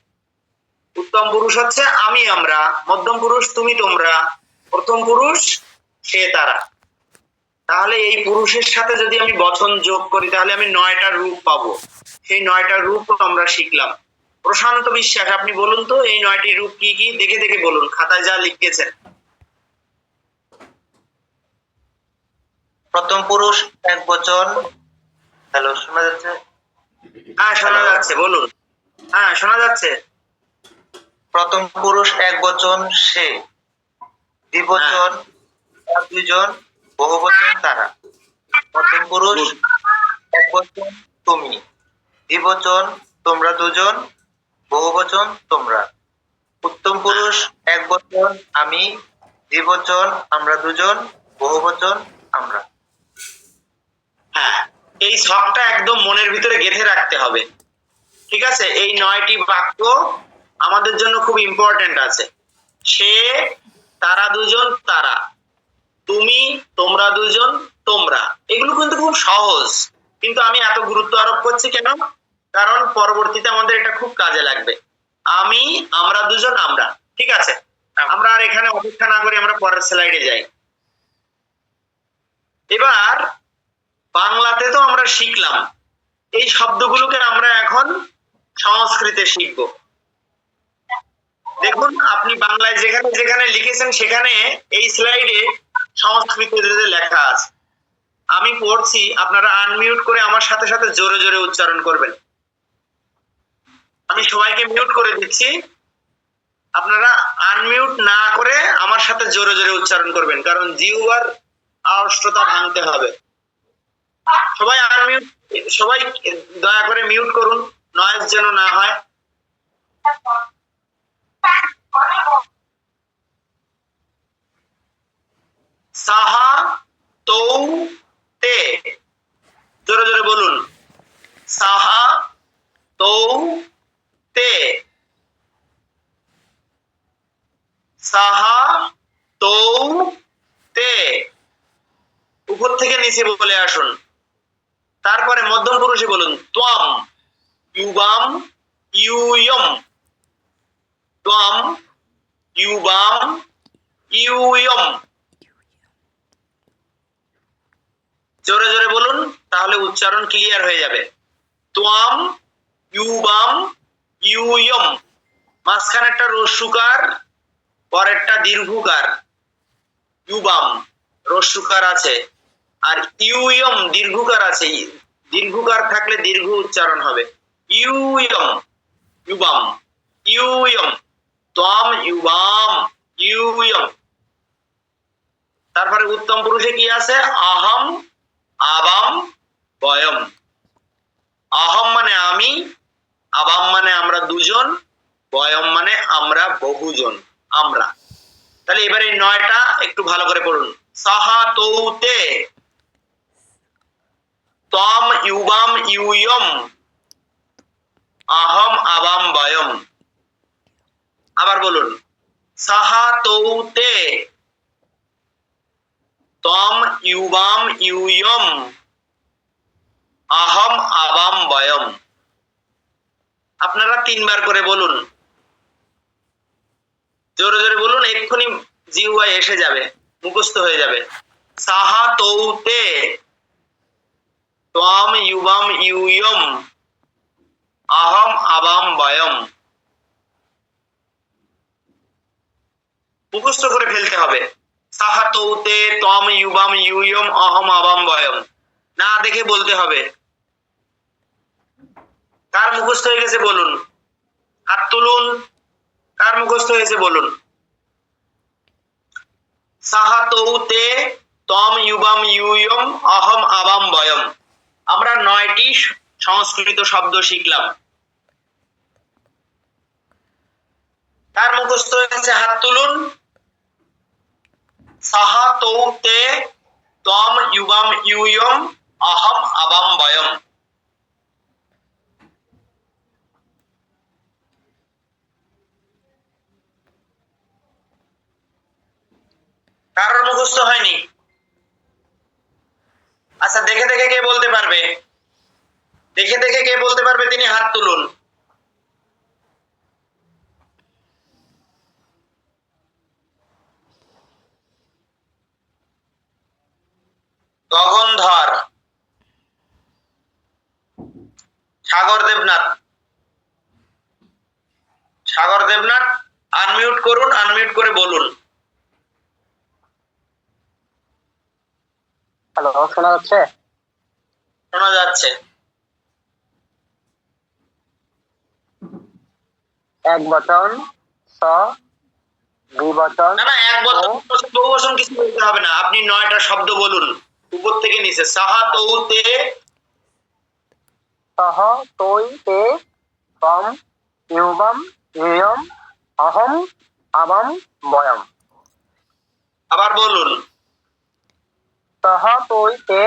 Speaker 1: উত্তম পুরুষ হচ্ছে আমি, আমরা, মধ্যম পুরুষ তুমি, তোমরা, প্রথম পুরুষ সে, তারা। তাহলে এই পুরুষের সাথে যদি আমি বচন যোগ করি তাহলে আমি 9টা রূপ পাবো। সেই 9টা রূপ আমরা শিখলাম। প্রশান্ত বিশ্বাস, আপনি বলুন তো এই 9টি রূপ কি কি, দেখে দেখে বলুন, খাতায় যা লিখেছেন।
Speaker 9: প্রথম পুরুষ একবচন। হ্যালো, শোনা যাচ্ছে?
Speaker 1: হ্যাঁ শোনা যাচ্ছে, বলুন। হ্যাঁ শোনা যাচ্ছে।
Speaker 9: প্রথম পুরুষ একবচন সে, দ্বিবচন দুইজন, বহুবচন তারা। প্রথম পুরুষ একবচন তুমি, দ্বিবচন তোমরা দুজন, বহুবচন তোমরা। উত্তম পুরুষ একবচন আমি, দ্বিবচন আমরা দুজন, বহুবচন আমরা।
Speaker 1: হ্যাঁ, এই ছকটা একদম মনের ভিতরে গেঁথে রাখতে হবে, ঠিক আছে? এই 9টি বাক্য আমাদের জন্য খুব ইম্পর্টেন্ট আছে। সে, তারা দুজন, তারা, তুমি, তোমরা দুজন, তোমরা। এগুলো কিন্তু খুব সহজ, কিন্তু আমি এত গুরুত্ব আরোপ করছি কেন? কারণ পরবর্তীতে আমাদের এটা খুব কাজে লাগবে। আমি, আমরা দুজন, আমরা। ঠিক আছে, আমরা আর এখানে অপেক্ষা না করে আমরা পরের স্লাইডে যাই। এবার বাংলাতে তো আমরা শিখলাম, এই শব্দগুলোকে আমরা এখন সংস্কৃতে শিখব। দেখুন, আপনি বাংলায় যেখানে যেখানে লিখেছেন সেখানে এই স্লাইডে সংস্কৃতে লেখা আছে। আমি পড়ছি, আপনারা আনমিউট করে আমার সাথে সাথে জোরে জোরে উচ্চারণ করবেন। আমি সবাইকে মিউট করে দিচ্ছি, আপনারা আনমিউট না করে আমার সাথে জোরে জোরে উচ্চারণ করবেন, কারণ জিহ্বার আওষ্টতা ভাঙতে হবে। সবাই আনমিউট, সবাই দয়া করে মিউট করুন, নয়েজ যেন না হয়। সাহা তৌ তে, জোরে জোরে বলুন। সাহা তৌ তে, সাহা তৌ তে। উপর থেকে নিচে বলে আসুন। তারপরে মধ্যম পুরুষে বলুন ত্বম, ইউবাম, ইউয়ম, ত্বম, ইউবাম, ইউয়ম। জোরে জোরে বলুন, তাহলে উচ্চারণ ক্লিয়ার হয়ে যাবে। ত্বম, ইউবাম, ইউয়ম। মাঝখানে একটা রস্যুকার, পরেরটা দীর্ঘকার। ইউবাম রস্যুকার আছে, আর ইউয়ম দীর্ঘকার আছে। দীর্ঘকার থাকলে দীর্ঘ উচ্চারণ হবে। ইউয়ম, ইউবাম, ইউয়ম, ত্বম, ইউবাম, ইউয়ম। তারপরে উত্তম পুরুষে কি আছে? আহম, আবাম, বয়ম। আহম মানে আমি, আবাম মানে আমরা দুজন, বয়ম মানে আমরা বহুজন, আমরা। তাহলে এবারে 9টা একটু ভালো করে পড়ুন। সাহা তৌতে, ত্বম, ইউবাম, ইউয়ম, আহম, আবাম, বয়ম। আবার বলুন, সাহা তৌতে, ত্বম, ইউবাম, ইউয়ম, আহম, আবাম, বয়ম। আপনারা 3 বার করে বলুন, জোরে জোরে বলুন, এক্ষুনি জিহ্বায় এসে যাবে, মুখস্থ হয়ে যাবে। সাহা তৌতে, ত্বম, ইউবাম, ইউয়ম, আহম, আবাম, বয়ম। মুখস্থ করে ফেলতে হবে। সাহা তৌতে, ত্বম, ইউবাম, ইউয়ম, আহম, আবাম, বয়ম। না দেখে বলতে হবে। কার মুখস্থ হয়ে গেছে বলুন, হাত তুলুন। কার মুখস্থ হয়েছে বলুন। সাহা তৌতে, ত্বম, ইউবাম, ইউয়ম, আহম, আবাম, বয়ম। আমরা 9টি সংস্কৃত শব্দ শিখলাম। কার মুখস্থ হয়েছে হাত তুলুন। সাহা তৌ তে তম ইউবাম ইউয়ম অহম আবাম বয়ম। কারোর মুখস্থ হয়নি? আচ্ছা, দেখে দেখে কে বলতে পারবে? দেখে দেখে কে বলতে পারবে তিনি হাত তুলুন। গগনধর, সাগর দেবনাথ। সাগর দেবনাথ আনমিউট করুন, আনমিউট করে বলুন।
Speaker 4: হ্যালো, শোনা যাচ্ছে?
Speaker 1: শোনা যাচ্ছে।
Speaker 4: এক বচন, স, দ্বিবচন,
Speaker 1: না না, এক বচন বহু বচন কিছু বলতে হবে না, আপনি 9টা শব্দ বলুন উপর থেকে নিচে। সাহা তৌতে
Speaker 4: সহ, তৈ, তে, তম, ইউবম, ইয়ম, অহম, আবম, বয়ম।
Speaker 1: আবার বলুন।
Speaker 4: সহ, তৈ, তে,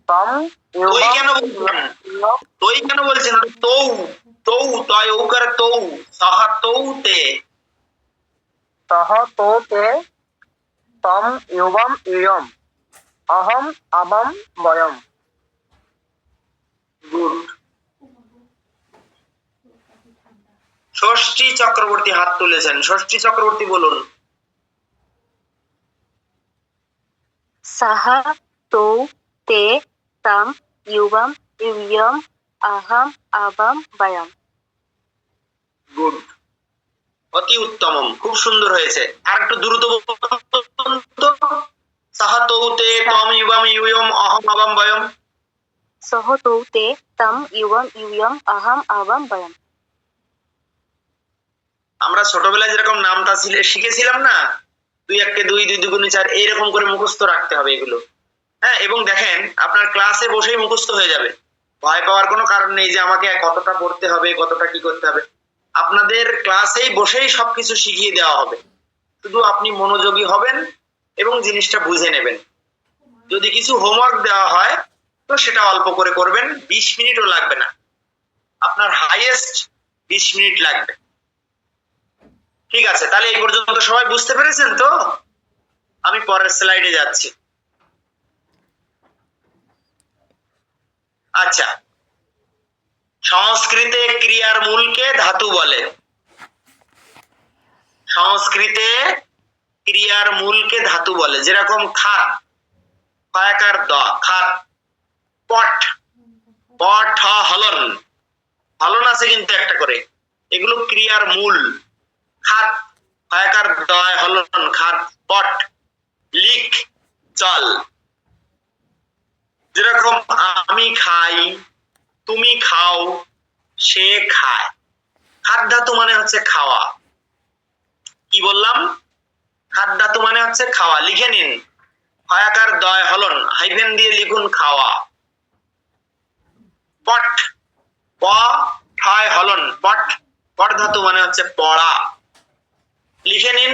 Speaker 4: তম,
Speaker 1: তৈ
Speaker 4: ইউবম,
Speaker 1: কেন বলছেন?
Speaker 4: ইয়ম,
Speaker 1: তৈ কেন বলছেন? তৌ, তৌ, তয় ঔকার তৌ। সাহা তৌতে।
Speaker 4: সহ, তৌ, তে, তম, ইউবম, ইয়ম, অহম, আবম, বয়ম।
Speaker 1: গুড। ষষ্ঠী চক্রবর্তী হাত তুলেছেন। ষষ্ঠী চক্রবর্তী বলুন।
Speaker 5: সাহা তৌ তে তম ইউবাম ইউয়ম অহম আবাম বয়ম।
Speaker 1: গুড, অতি উত্তম, খুব সুন্দর হয়েছে। আর একটু দ্রুত বলুন তো। সাহা তৌতে তম ইউবাম ইউয়ম অহম আবাম বয়ম।
Speaker 5: সহ তৌ তে তম ইউবাম ইউয়ম অহম আবাম বয়ম।
Speaker 1: আমরা ছোটবেলায় যেরকম নামটা শিখেছিলাম না, 2 1 2 2 2 4 এইরকম করে মুখস্থ রাখতে হবে এগুলো। হ্যাঁ, এবং দেখেন আপনার ক্লাসে বসেই মুখস্থ হয়ে যাবে। ভয় পাওয়ার কোনো কারণ নেই যে আমাকে কতটা পড়তে হবে, কতটা কি করতে হবে। আপনাদের ক্লাসেই বসেই সবকিছু শিখিয়ে দেওয়া হবে, শুধু আপনি মনোযোগী হবেন এবং জিনিসটা বুঝে নেবেন। যদি কিছু হোমওয়ার্ক দেওয়া হয় তো সেটা অল্প করে করবেন, 20 মিনিটও লাগবে না, আপনার হাইয়েস্ট 20 মিনিট লাগবে। ঠিক আছে, তাহলে এই পর্যন্ত সবাই বুঝতে পেরেছেন তো? আমি পরের স্লাইডে যাচ্ছি। আচ্ছা, সংস্কৃতে ক্রিয়ার মূলকে ধাতু বলে। সংস্কৃতে ক্রিয়ার মূলকে ধাতু বলে। যেরকম খাত, ফায়াকার দ, খাত। পট, পট হ হলন, হলন আছে কিন্তু একটা করে, এগুলো ক্রিয়ার মূল। খাত, ফায়াকার দয় হলন, খাত। পট, লিখ, চল। যেরকম আমি খাই, তুমি খাও, সে খায়। খাদ ধাতু মানে হচ্ছে খাওয়া। কি বললাম? খাদ ধাতু মানে হচ্ছে খাওয়া। লিখে নিন, হয়াকার দয় হলন, হাইফেন দিয়ে লিখুন খাওয়া। পট, প ঠয় হলন, পট, পট ধাতু মানে হচ্ছে পড়া। লিখে নিন,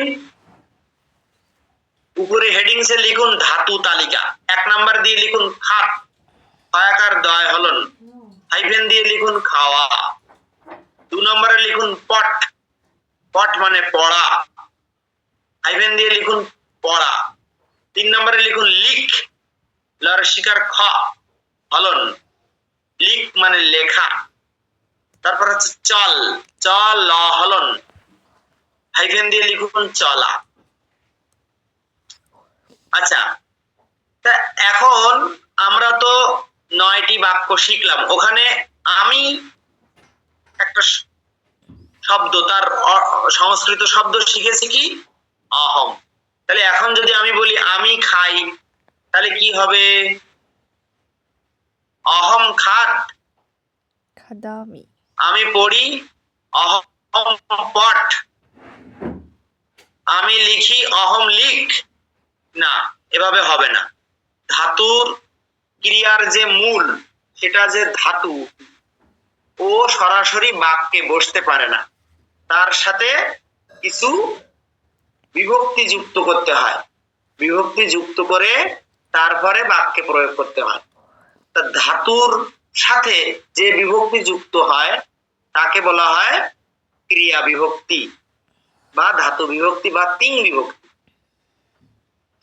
Speaker 1: উপরে হেডিংসে লিখুন ধাতু তালিকা। 1 নাম্বার দিয়ে লিখুন খাত, হয়াকার দয় হলন, হাইফেন দিয়ে লিখুন খাওয়া। 2 নম্বরে লিখুন পট, পট মানে পড়া, হাইফেন দিয়ে লিখুন পড়া। 3 নম্বরে লিখুন লিখ, লর শিকার খ হলন, লিখ মানে লেখা। তারপর হচ্ছে চল, চল ল হলন, হাইফেন দিয়ে লিখুন চলা। আচ্ছা, তা এখন আমরা তো 9টি বাক্য শিখলাম। ওখানে আমি একটা শব্দ, তার সংস্কৃত শব্দ শিখেছি কি? অহম। তাহলে এখন যদি আমি বলি আমি খাই, তাহলে কি হবে? অহম খাদ।
Speaker 8: খাদামি।
Speaker 1: আমি পড়ি, অহম পট। আমি লিখি, অহম লিখ। না, এভাবে হবে না। ধাতুর ক্রিয়ার যে মূল
Speaker 9: সেটা যে ধাতু, ও সরাসরি বাক্যে বসতে পারে না, তার সাথে কিছু বিভক্তি যুক্ত করতে হয়, বিভক্তি যুক্ত করে তারপরে বাক্যে প্রয়োগ করতে হয়। তা ধাতুর সাথে যে বিভক্তি যুক্ত হয় তাকে বলা হয় ক্রিয়া বিভক্তি বা ধাতু বিভক্তি বা তিং বিভক্তি।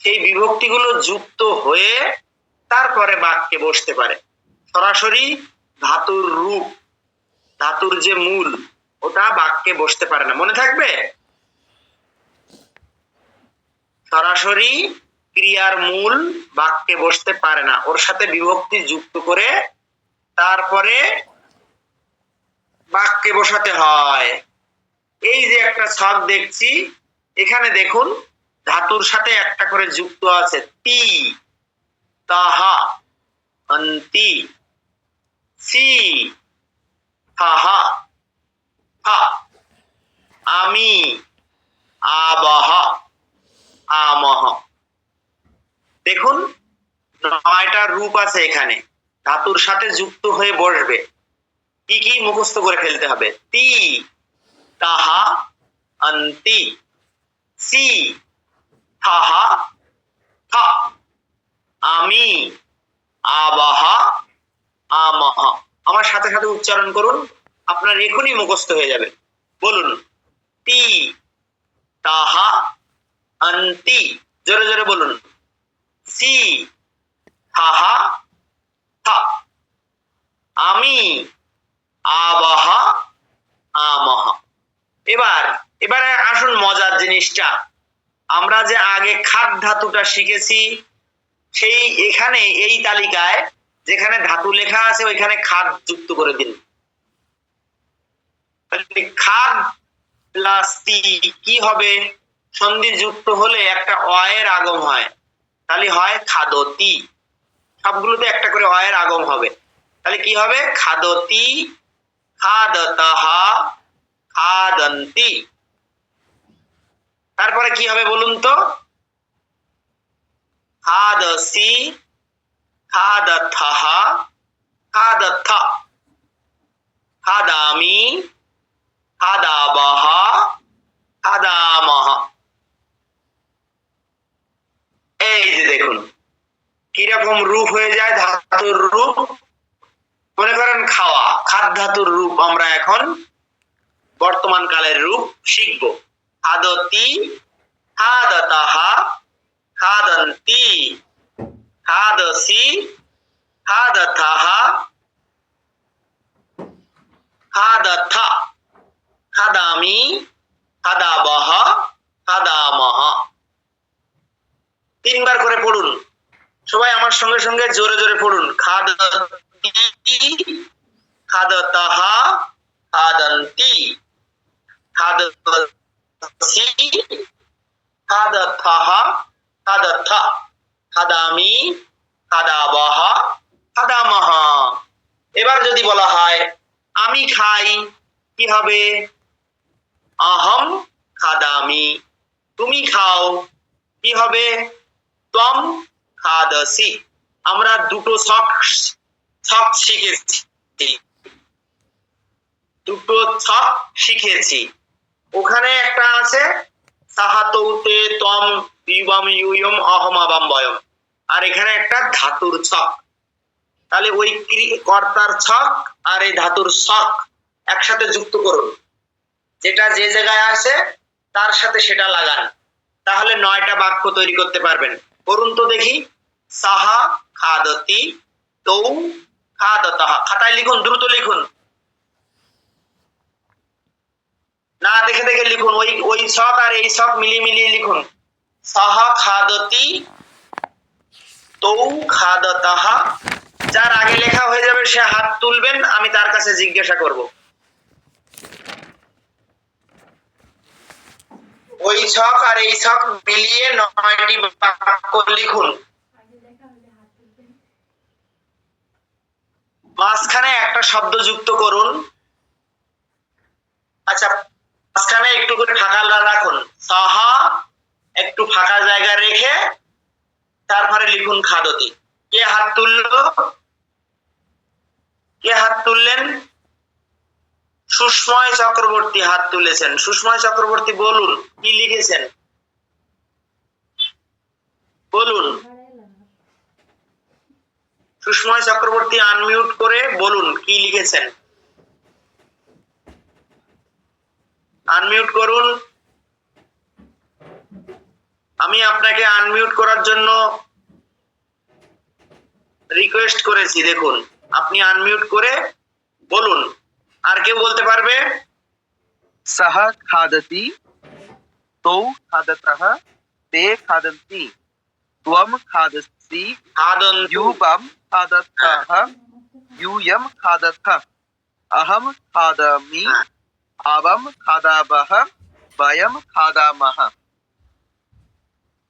Speaker 9: সেই বিভক্তিগুলো যুক্ত হয়ে তারপরে বাক্যে বসতে পারে। সরাসরি ধাতুর রূপ, ধাতুর যে মূল, ওটা বাক্যে বসতে পারে না। মনে থাকবে, সরাসরি ক্রিয়ার মূল বাক্যে বসতে পারে না, ওর সাথে বিভক্তি যুক্ত করে তারপরে বাক্যে বসাতে হয়। এই যে একটা ছক দেখছি, এখানে দেখুন ধাতুর সাথে একটা করে যুক্ত আছে তি, তাহা, অন্তি, সি, হাহা, হা, আমি, আবহ, আমহ। দেখুন 9টা রূপ আছে এখানে, ধাতুর সাথে যুক্ত হয়ে বসবে। কি কি মুখস্থ করে ফেলতে হবে? তি, তাহা, অন্তি, সি, হাহা, হা, আমি, আবহ, আমহ। আমার সাথে সাথে উচ্চারণ করুন, আপনার এখনই মুখস্থ হয়ে যাবে। বলুন, তি, তাহা, অন্তি, জোরে জোরে বলুন। সি, হাহা, হা, আমি, আবহ, আমহ। এবারে আসুন মজার জিনিসটা, আমরা যে আগে খাদ ধাতুটা শিখেছি, সেই এখানে এই তালিকায় যেখানে ধাতু লেখা আছে ওইখানে খাদ যুক্ত করে দিন। খাদ প্লাস তি কি হবে? সন্ধি যুক্ত হলে একটা অয়ের আগম হয়, তাহলে হয় খাদতি। সবগুলোতে একটা করে অয়ের আগম হবে, তাহলে কি হবে? খাদতি, খাদতহা, খাদন্তি। তারপরে কি হবে বলুন তো? খাদসি, খাদথহা, খাদথ, খাদামি, খাদাবহ, খাদামহ। এই যে দেখুন কিরকম রূপ হয়ে যায় ধাতুর রূপ। মনে করেন খাওয়া, খাদ ধাতুর রূপ আমরা এখন বর্তমান কালের রূপ শিখব। খাদতি, খাদতহা, খাদন্তি, খাদসি, খাদথহা, খাদথ, খাদামি, খাদাবহ, খাদামহ। 3 বার করে পড়ুন সবাই আমার সঙ্গে সঙ্গে, জোরে জোরে পড়ুন। খাদতি, খাদতহা, খাদন্তি, খাদসি, খাদথহা, খাদথ, খাদামি, খাদাবহ, খাদামহ। এবার যদি বলা হয় আমি খাই, কি হবে? অহম খাদামি। তুমি খাও, কি হবে? ত্বম খাদসি। আমরা দুটো ছক শিখেছি, দুটো ছক শিখেছি। ওখানে একটা আছে সাহাতৌতে তম বিবম ইউয়ম অহম আবাম বয়ম, আর এখানে একটা ধাতুর ছক। তাহলে ওই কর্তার ছক আর এই ধাতুর ছক একসাথে যুক্ত করুন, যেটা যে জায়গায় আছে তার সাথে সেটা লাগান, তাহলে 9টা বাক্য তৈরি করতে পারবেন। করুন তো দেখি। সাহা খাদতি, তৌ খাদতহা। খাতায় লিখুন, দ্রুত লিখুন, না দেখে দেখে লিখুন। ওই ছক আর এই ছক মিলিয়ে লিখুন। সাহা খাদতি, তৌ খাদতহা। যার আগে লেখা হয়ে যাবে সে হাত তুলবেন, আমি তার কাছে জিজ্ঞাসা করব। ওই ছক আর এই ছক মিলিয়ে 9টি বাক্য লিখুন। মাঝখানে একটা শব্দ যুক্ত করুন। আচ্ছা, মাঝখানে একটু করে ফাঁকা রাখুন। সাহা একটু ফাঁকা জায়গা রেখে তারপরে লিখুন খাদতি। কে হাত তুললো? কে হাত তুললেন? সুস্ময় চক্রবর্তী হাত তুলেছেন। সুস্ময় চক্রবর্তী বলুন কি লিখেছেন, বলুন। সুস্ময় চক্রবর্তী আনমিউট করে বলুন কি লিখেছেন, আনমিউট করুন। আমি আপনাকে আনমিউট করার জন্য রিকোয়েস্ট করেছি, দেখুন আপনি আনমিউট করে বলুন। আর কেউ বলতে পারবে?
Speaker 4: सः खादति, तौ खादतः, ते खादन्ति, त्वं खादसि,
Speaker 9: খাদন্তু।
Speaker 4: युवं खादतः, यूयं खादतः, अहं खादामि,
Speaker 9: হ্যাঁ।
Speaker 4: आवं खादावः, वयं खादामः।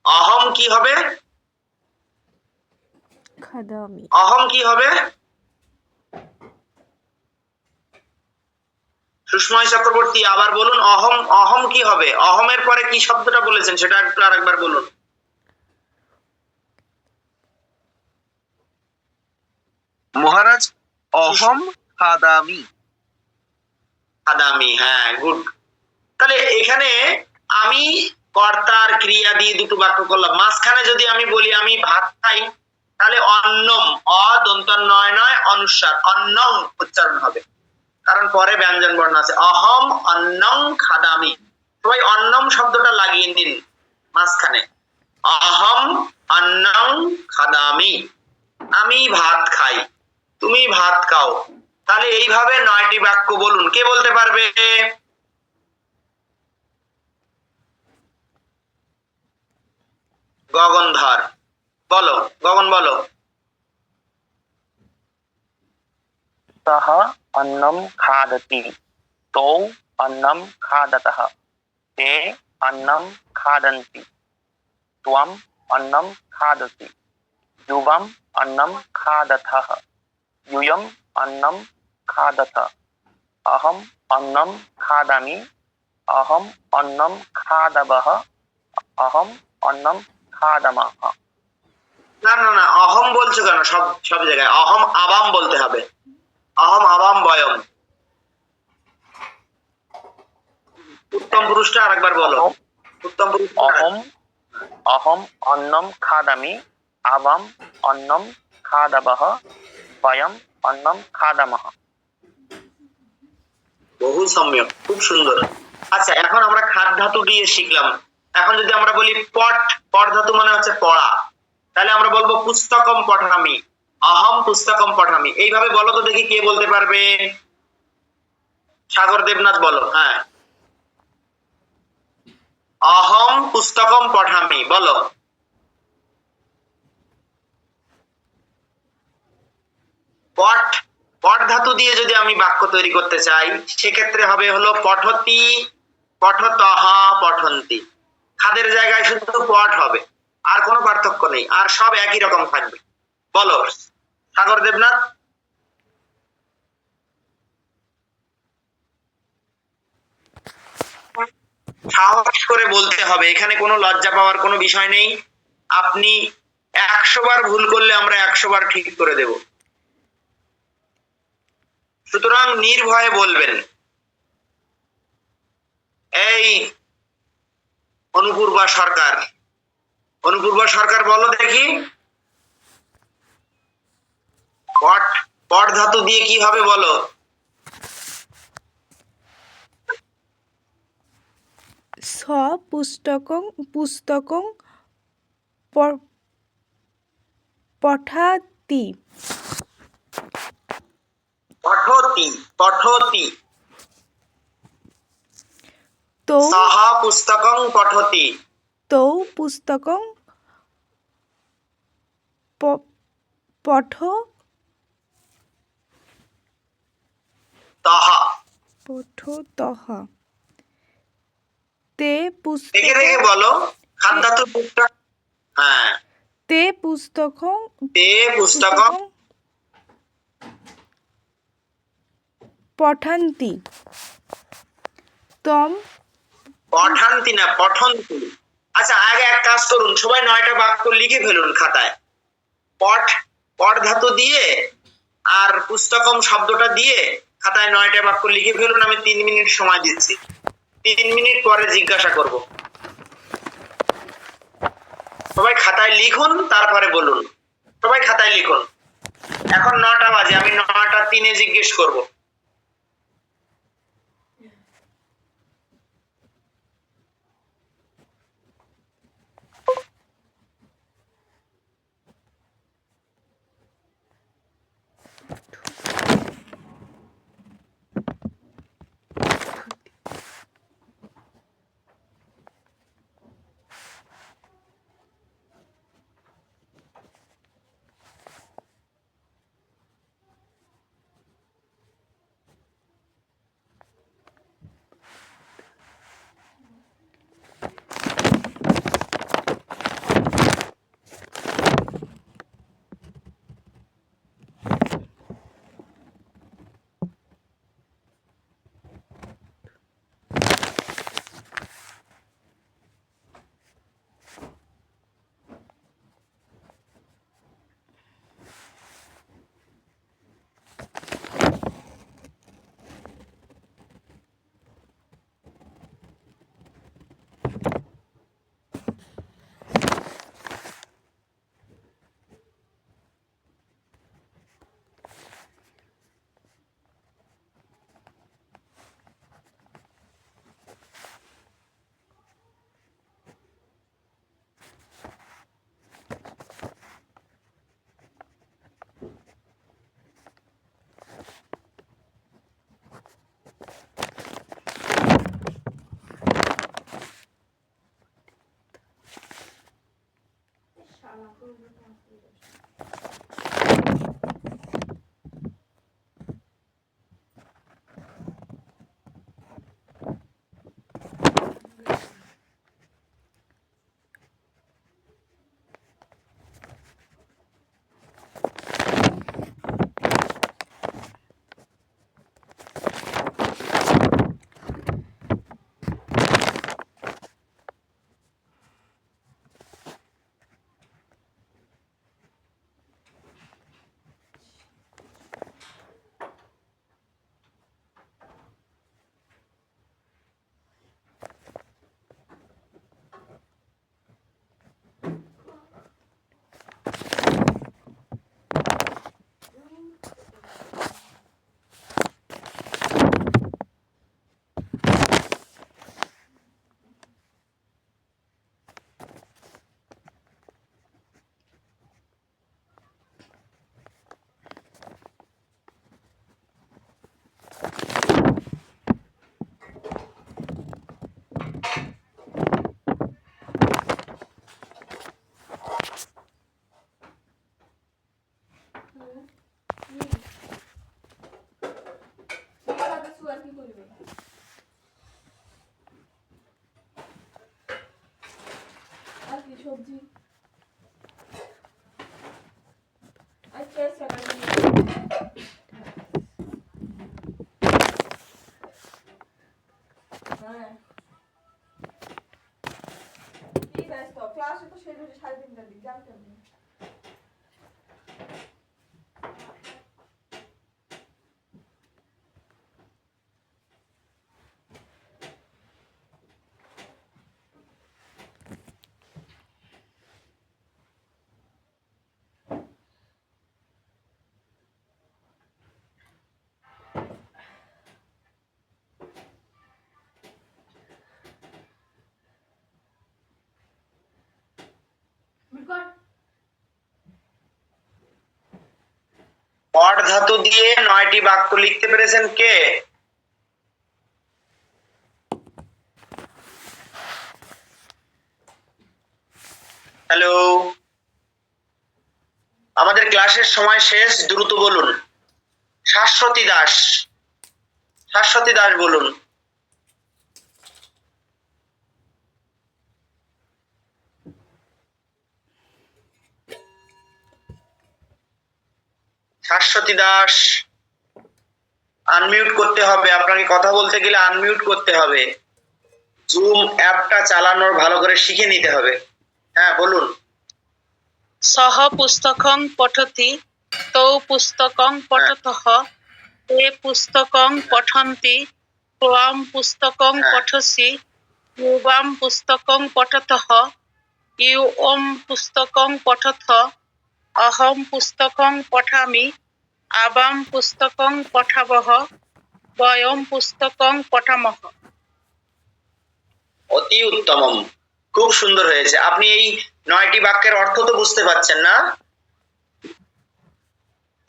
Speaker 9: অহম কি হবে?
Speaker 8: খাদামি।
Speaker 9: অহম কি হবে? সুস্ময় চক্রবর্তী আবার বলুন, অহম অহম কি হবে? অহমের পরে কি শব্দটা বলেছেন সেটা একটু আরেকবার বলুন।
Speaker 4: মহারাজ, অহম খাদামি।
Speaker 9: খাদামি, হ্যাঁ, গুড। তাহলে এখানে আমি কর্তার ক্রিয়া দিয়ে দুটো বাক্য করলাম। মাঝখানে যদি আমি বলি আমি ভাত খাই, তাহলে অন্নম, অ দন্ত নয় নয় অনুস্বার, অন্নং উচ্চারণ হবে, কারণ পরে ব্যঞ্জন বর্ণ আছে। অহম অন্নং খাদামি। সবাই অন্নম শব্দটা লাগিয়ে নিন মাঝখানে। অহম অন্নং খাদামি, আমি ভাত খাই, তুমি ভাত খাও। তাহলে এইভাবে 9টি বাক্য বলুন। কে বলতে পারবে? গগনধর বলো, গগন বলো।
Speaker 4: सः अन्नं खादति, तौ अन्नं खादतः, ते अन्नं खादन्ति, त्वं अन्नं खादसि, युवं अन्नं खादतः, यूयं अन्नं खादत, अहं अन्नं खादामि, अहं अन्नं खादावः, अहं अन्नं खादामः।
Speaker 9: না না না, অহম বলছো কেন? সব সব জায়গায় অহম আবাম বলতে হবে। অহম আবাম বয়ম। উত্তম পুরুষটা আরেকবার বলো। উত্তম পুরুষ
Speaker 4: अहम् अहम् अन्नं खादामि, आवाम् अन्नं खादावः, वयम् अन्नं खादामः।
Speaker 9: বহু সম্যক, খুব সুন্দর। আচ্ছা, এখন আমরা খাদ ধাতু দিয়ে শিখলাম। এখন যদি আমরা বলি পট, পট ধাতু মানে হচ্ছে পড়া, তাহলে আমরা বলবো পুস্তকম পঠামি, অহম পুস্তকম পঠামি। এইভাবে বলো তো দেখি কে বলতে পারবে। সাগর দেবনাথ বলো। হ্যাঁ, অহম পুস্তকম পঠামি বলো। পট, পট ধাতু দিয়ে যদি আমি বাক্য তৈরি করতে চাই সেক্ষেত্রে হবে হলো পঠতি, পঠতঃ, পঠন্তি। খাদের জায়গায় শুধু পট হবে, আর কোনো পার্থক্য নেই, আর সব একই রকম থাকবে। বলো সাগর দেবনাথ। সাহস করে বলতে হবে, এখানে কোনো লজ্জা পাওয়ার কোনো বিষয় নেই। আপনি 100 বার ভুল করলে আমরা 100 বার ঠিক করে দেব, সুতরাং নির্ভয়ে বলবেন। এই অনুপূর্বা সরকার, অনুপূর্বা সরকার বলো দেখি পট, পট ধাতু দিয়ে কি হবে বলো।
Speaker 8: স পুস্তকং পুস্তকং পঠাতি।
Speaker 9: পঠতি, পঠতি।
Speaker 8: তৌ
Speaker 9: সহ পুস্তকং পঠতি।
Speaker 8: তৌ পুস্তকং
Speaker 9: তহ,
Speaker 8: পঠতঃ। তে
Speaker 9: দেখে দেখে বলো খাদ ধাতু পুস্তক। হ্যাঁ,
Speaker 8: তে পুস্তকং
Speaker 9: তে পুস্তকং
Speaker 8: পঠান্তি, তম
Speaker 9: পঠান্তি না পঠন্তি। আচ্ছা, আগে এক কাজ করুন, সবাই 9টা বাক্য লিখে ফেলুন খাতায়। পট, পট ধাতু দিয়ে আর পুস্তকম শব্দটা দিয়ে খাতায় 9টা বাক্য লিখে ফেলুন। আমি 3 মিনিট সময় দিচ্ছি, 3 মিনিট পরে জিজ্ঞাসা করব। সবাই খাতায় লিখুন, তারপরে বলুন। সবাই খাতায় লিখুন। এখন 9টা বাজে, আমি 9টা 3-এ জিজ্ঞেস করব।
Speaker 2: সবজি হ্যাঁ ঠিক আছে, তো ক্লাসে তো সেই 3:30টার দিক জানতে হবে।
Speaker 9: পট ধাতু দিয়ে 9টি বাক্য লিখতে পেরেছেন কে? হ্যালো, আমাদের ক্লাসের সময় শেষ, দ্রুত বলুন। শাশ্বতী দাস, শাশ্বতী দাস বলুন। শাশ্বতী দাস, আনমিউট করতে হবে আপনাকে, কথা বলতে গেলে আনমিউট করতে হবে। জুম অ্যাপটা চালানোর ভালো করে শিখে নিতে হবে। হ্যাঁ বলুন।
Speaker 10: সহ পুস্তকং পঠতি
Speaker 4: তৌ পুস্তকং পঠতঃ তে পুস্তকং পঠন্তি ত্বম পুস্তকং পঠসি ইউবাম পুস্তকং পঠতঃ ইউম পুস্তকং পঠথ অহম পুস্তকং পঠামি আবাম পুস্তকং পঠাবহ বয়ম পুস্তকং পঠামহ।
Speaker 9: অতি উত্তমম, খুব সুন্দর হয়েছে। আপনি এই 9টি বাক্যের অর্থ তো বুঝতে পারছেন না?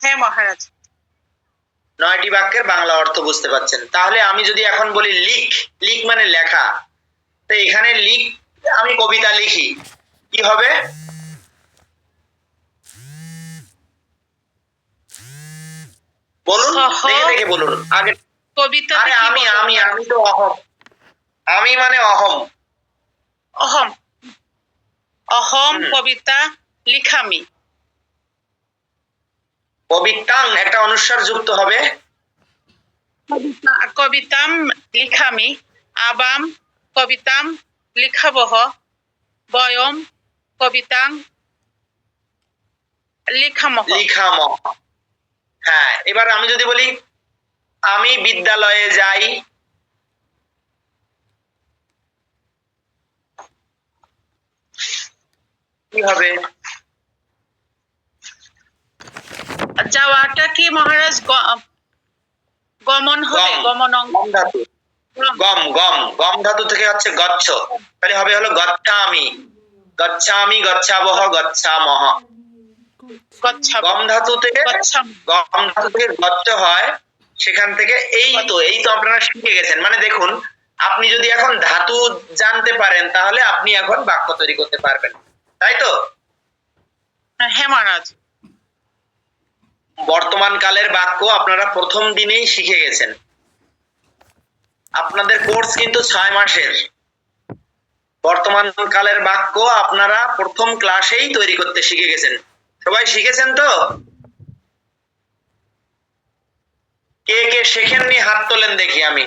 Speaker 4: হ্যাঁ মহারাজ।
Speaker 9: 9টি বাক্যের বাংলা অর্থ বুঝতে পারছেন। তাহলে আমি যদি এখন বলি লিখ, লিখ মানে লেখা, তো এখানে লিখ, আমি কবিতা লিখি, কি হবে? বলুন, দেখে দেখে বলুন আগে।
Speaker 4: কবিতা
Speaker 9: আরে আমি তো অহম, আমি মানে অহম।
Speaker 4: অহম, অহম কবিতা লিখামি।
Speaker 9: কবিতাং একটা অনুস্বার যুক্ত হবে।
Speaker 4: কবিতাম লিখামি আবাম কবিতাম লিখাবহ বয়ম কবিতাং লিখামহ।
Speaker 9: লিখামহ। হ্যাঁ, এবার আমি যদি বলি আমি বিদ্যালয়ে যাই, কি হবে?
Speaker 4: যাওয়াটা কি মহারাজ গমন হবে? গমন
Speaker 9: গম ধাতু, গম গম গম ধাতু থেকে হচ্ছে গচ্ছ, তাহলে হবে হলো গচ্ছামি, গচ্ছামি, গচ্ছাবহ, গচ্ছামহ। গম ধাতু থেকে গচ্ছ হয়, সেখান থেকে এই তো আপনারা শিখে গেছেন। মানে দেখুন, আপনি যদি এখন ধাতু জানতে পারেন তাহলে আপনি এখন বাক্য তৈরি করতে পারবেন, তাই তো?
Speaker 4: হ্যাঁ মহারাজ।
Speaker 9: বর্তমান কালের বাক্য আপনারা প্রথম দিনেই শিখে গেছেন। আপনাদের কোর্স কিন্তু 6 মাসের। বর্তমান কালের বাক্য আপনারা প্রথম ক্লাসেই তৈরি করতে শিখে গেছেন। সবাই শিখেছেন তো? কে কে শেখেননি হাত তোলেন দেখি আমি।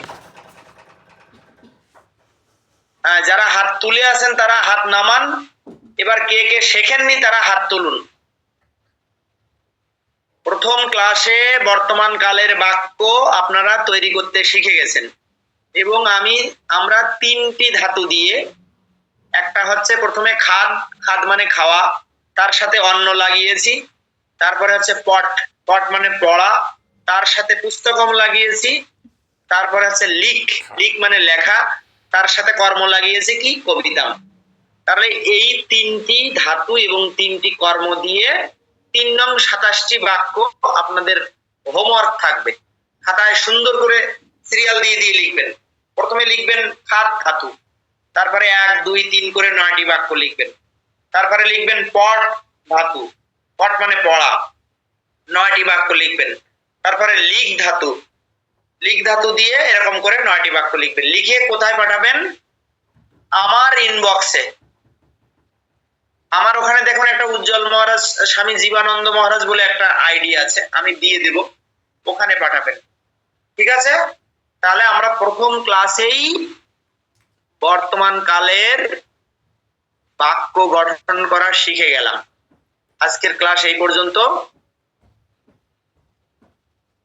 Speaker 9: যারা হাত তুলে আছেন তারা হাত নামান। এবার কে কে শেখেননি তারা হাত তুলুন। প্রথম ক্লাসে বর্তমান কালের বাক্য আপনারা তৈরি করতে শিখে গেছেন, এবং আমরা 3টি ধাতু দিয়ে, একটা হচ্ছে প্রথমে খাদ, খাদ মানে খাওয়া, তার সাথে অন্ন লাগিয়েছি। তারপরে হচ্ছে পট, পট মানে পড়া, তার সাথে পুস্তকম লাগিয়েছি। তারপরে হচ্ছে লিখ, লিখ মানে লেখা, তার সাথে কর্ম লাগিয়েছি কি? কবিতাম। তাহলে এই 3টি ধাতু এবং 3টি কর্ম দিয়ে 3 নং 27টি বাক্য আপনাদের হোমওয়ার্ক থাকবে। খাতায় সুন্দর করে সিরিয়াল দিয়ে দিয়ে লিখবেন। প্রথমে লিখবেন খাদ ধাতু, তারপরে 1 2 3 করে 9টি বাক্য লিখবেন। তারপরে লিখবেন পট ধাতু, পট মানে পড়া, 9টি বাক্য লিখবেন। তারপরে লিখ ধাতু, লিখ ধাতু দিয়ে এরকম করে 9টি বাক্য লিখবেন। লিখে কোথায় পাঠাবেন? আমার ইনবক্সে। আমার ওখানে দেখুন একটা উজ্জ্বল মহারাজ, স্বামী জীবানন্দ মহারাজ বলে একটা আইডি আছে, আমি দিয়ে দেব, ওখানে পাঠাবেন। ঠিক আছে? তাহলে আমরা প্রথম ক্লাসেই বর্তমান কালের বাক্য গঠন করা শিখে গেলাম। আজকের ক্লাস এই পর্যন্ত।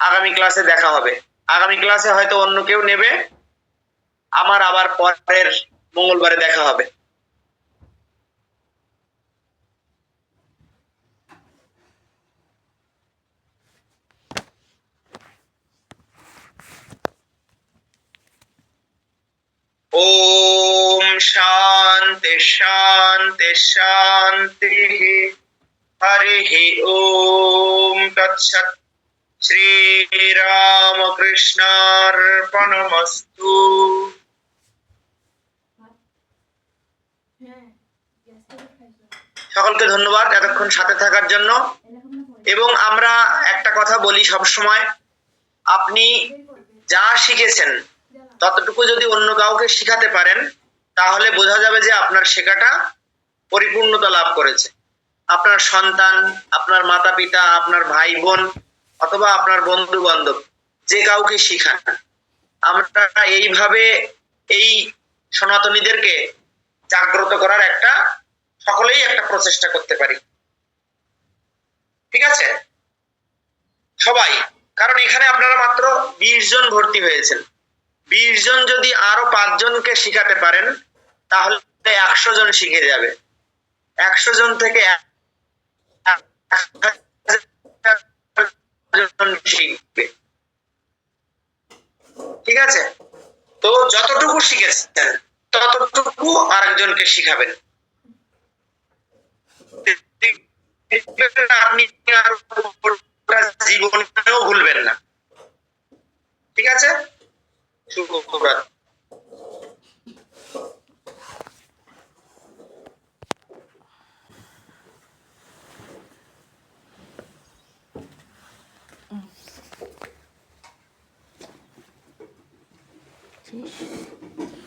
Speaker 9: আগামী ক্লাসে দেখা হবে। আগামী ক্লাসে হয়তো অন্য কেউ নেবে, আমার আবার পরের মঙ্গলবারে দেখা হবে। ओम शांति शांति शांति। हरि ओम तत्सत्। श्री रामकृष्णार्पणमस्तु। সকলকে ধন্যবাদ এতক্ষণ সাথে থাকার জন্য। এবং আমরা একটা কথা বলি সব সময়, আপনি যা শিখেছেন ততটুকু যদি অন্য কাউকে শিখাতে পারেন তাহলে বোঝা যাবে যে আপনার শেখাটা পরিপূর্ণতা লাভ করেছে। আপনার সন্তান, আপনার মাতা পিতা, আপনার ভাই বোন অথবা আপনার বন্ধু বান্ধব, যে কাউকে শিখান। আমরা এইভাবে এই সনাতনীদেরকে জাগ্রত করার সকলেই একটা প্রচেষ্টা করতে পারি। ঠিক আছে? সবাই, কারণ এখানে আপনারা মাত্র 20 জন ভর্তি হয়েছেন। 20 জন যদি আরো 5 জনকে শিখাতে পারেন তাহলে 100 জন শিখে যাবে। 100 জন থেকে 1000 জন শিখবে। ঠিক আছে, তো যতটুকু শিখেছেন ততটুকু আরেকজনকে শিখাবেন। আপনি আর ওটা জীবনেও ভুলবেন না। ঠিক আছে, শুভরাত্রি।
Speaker 8: শেষ।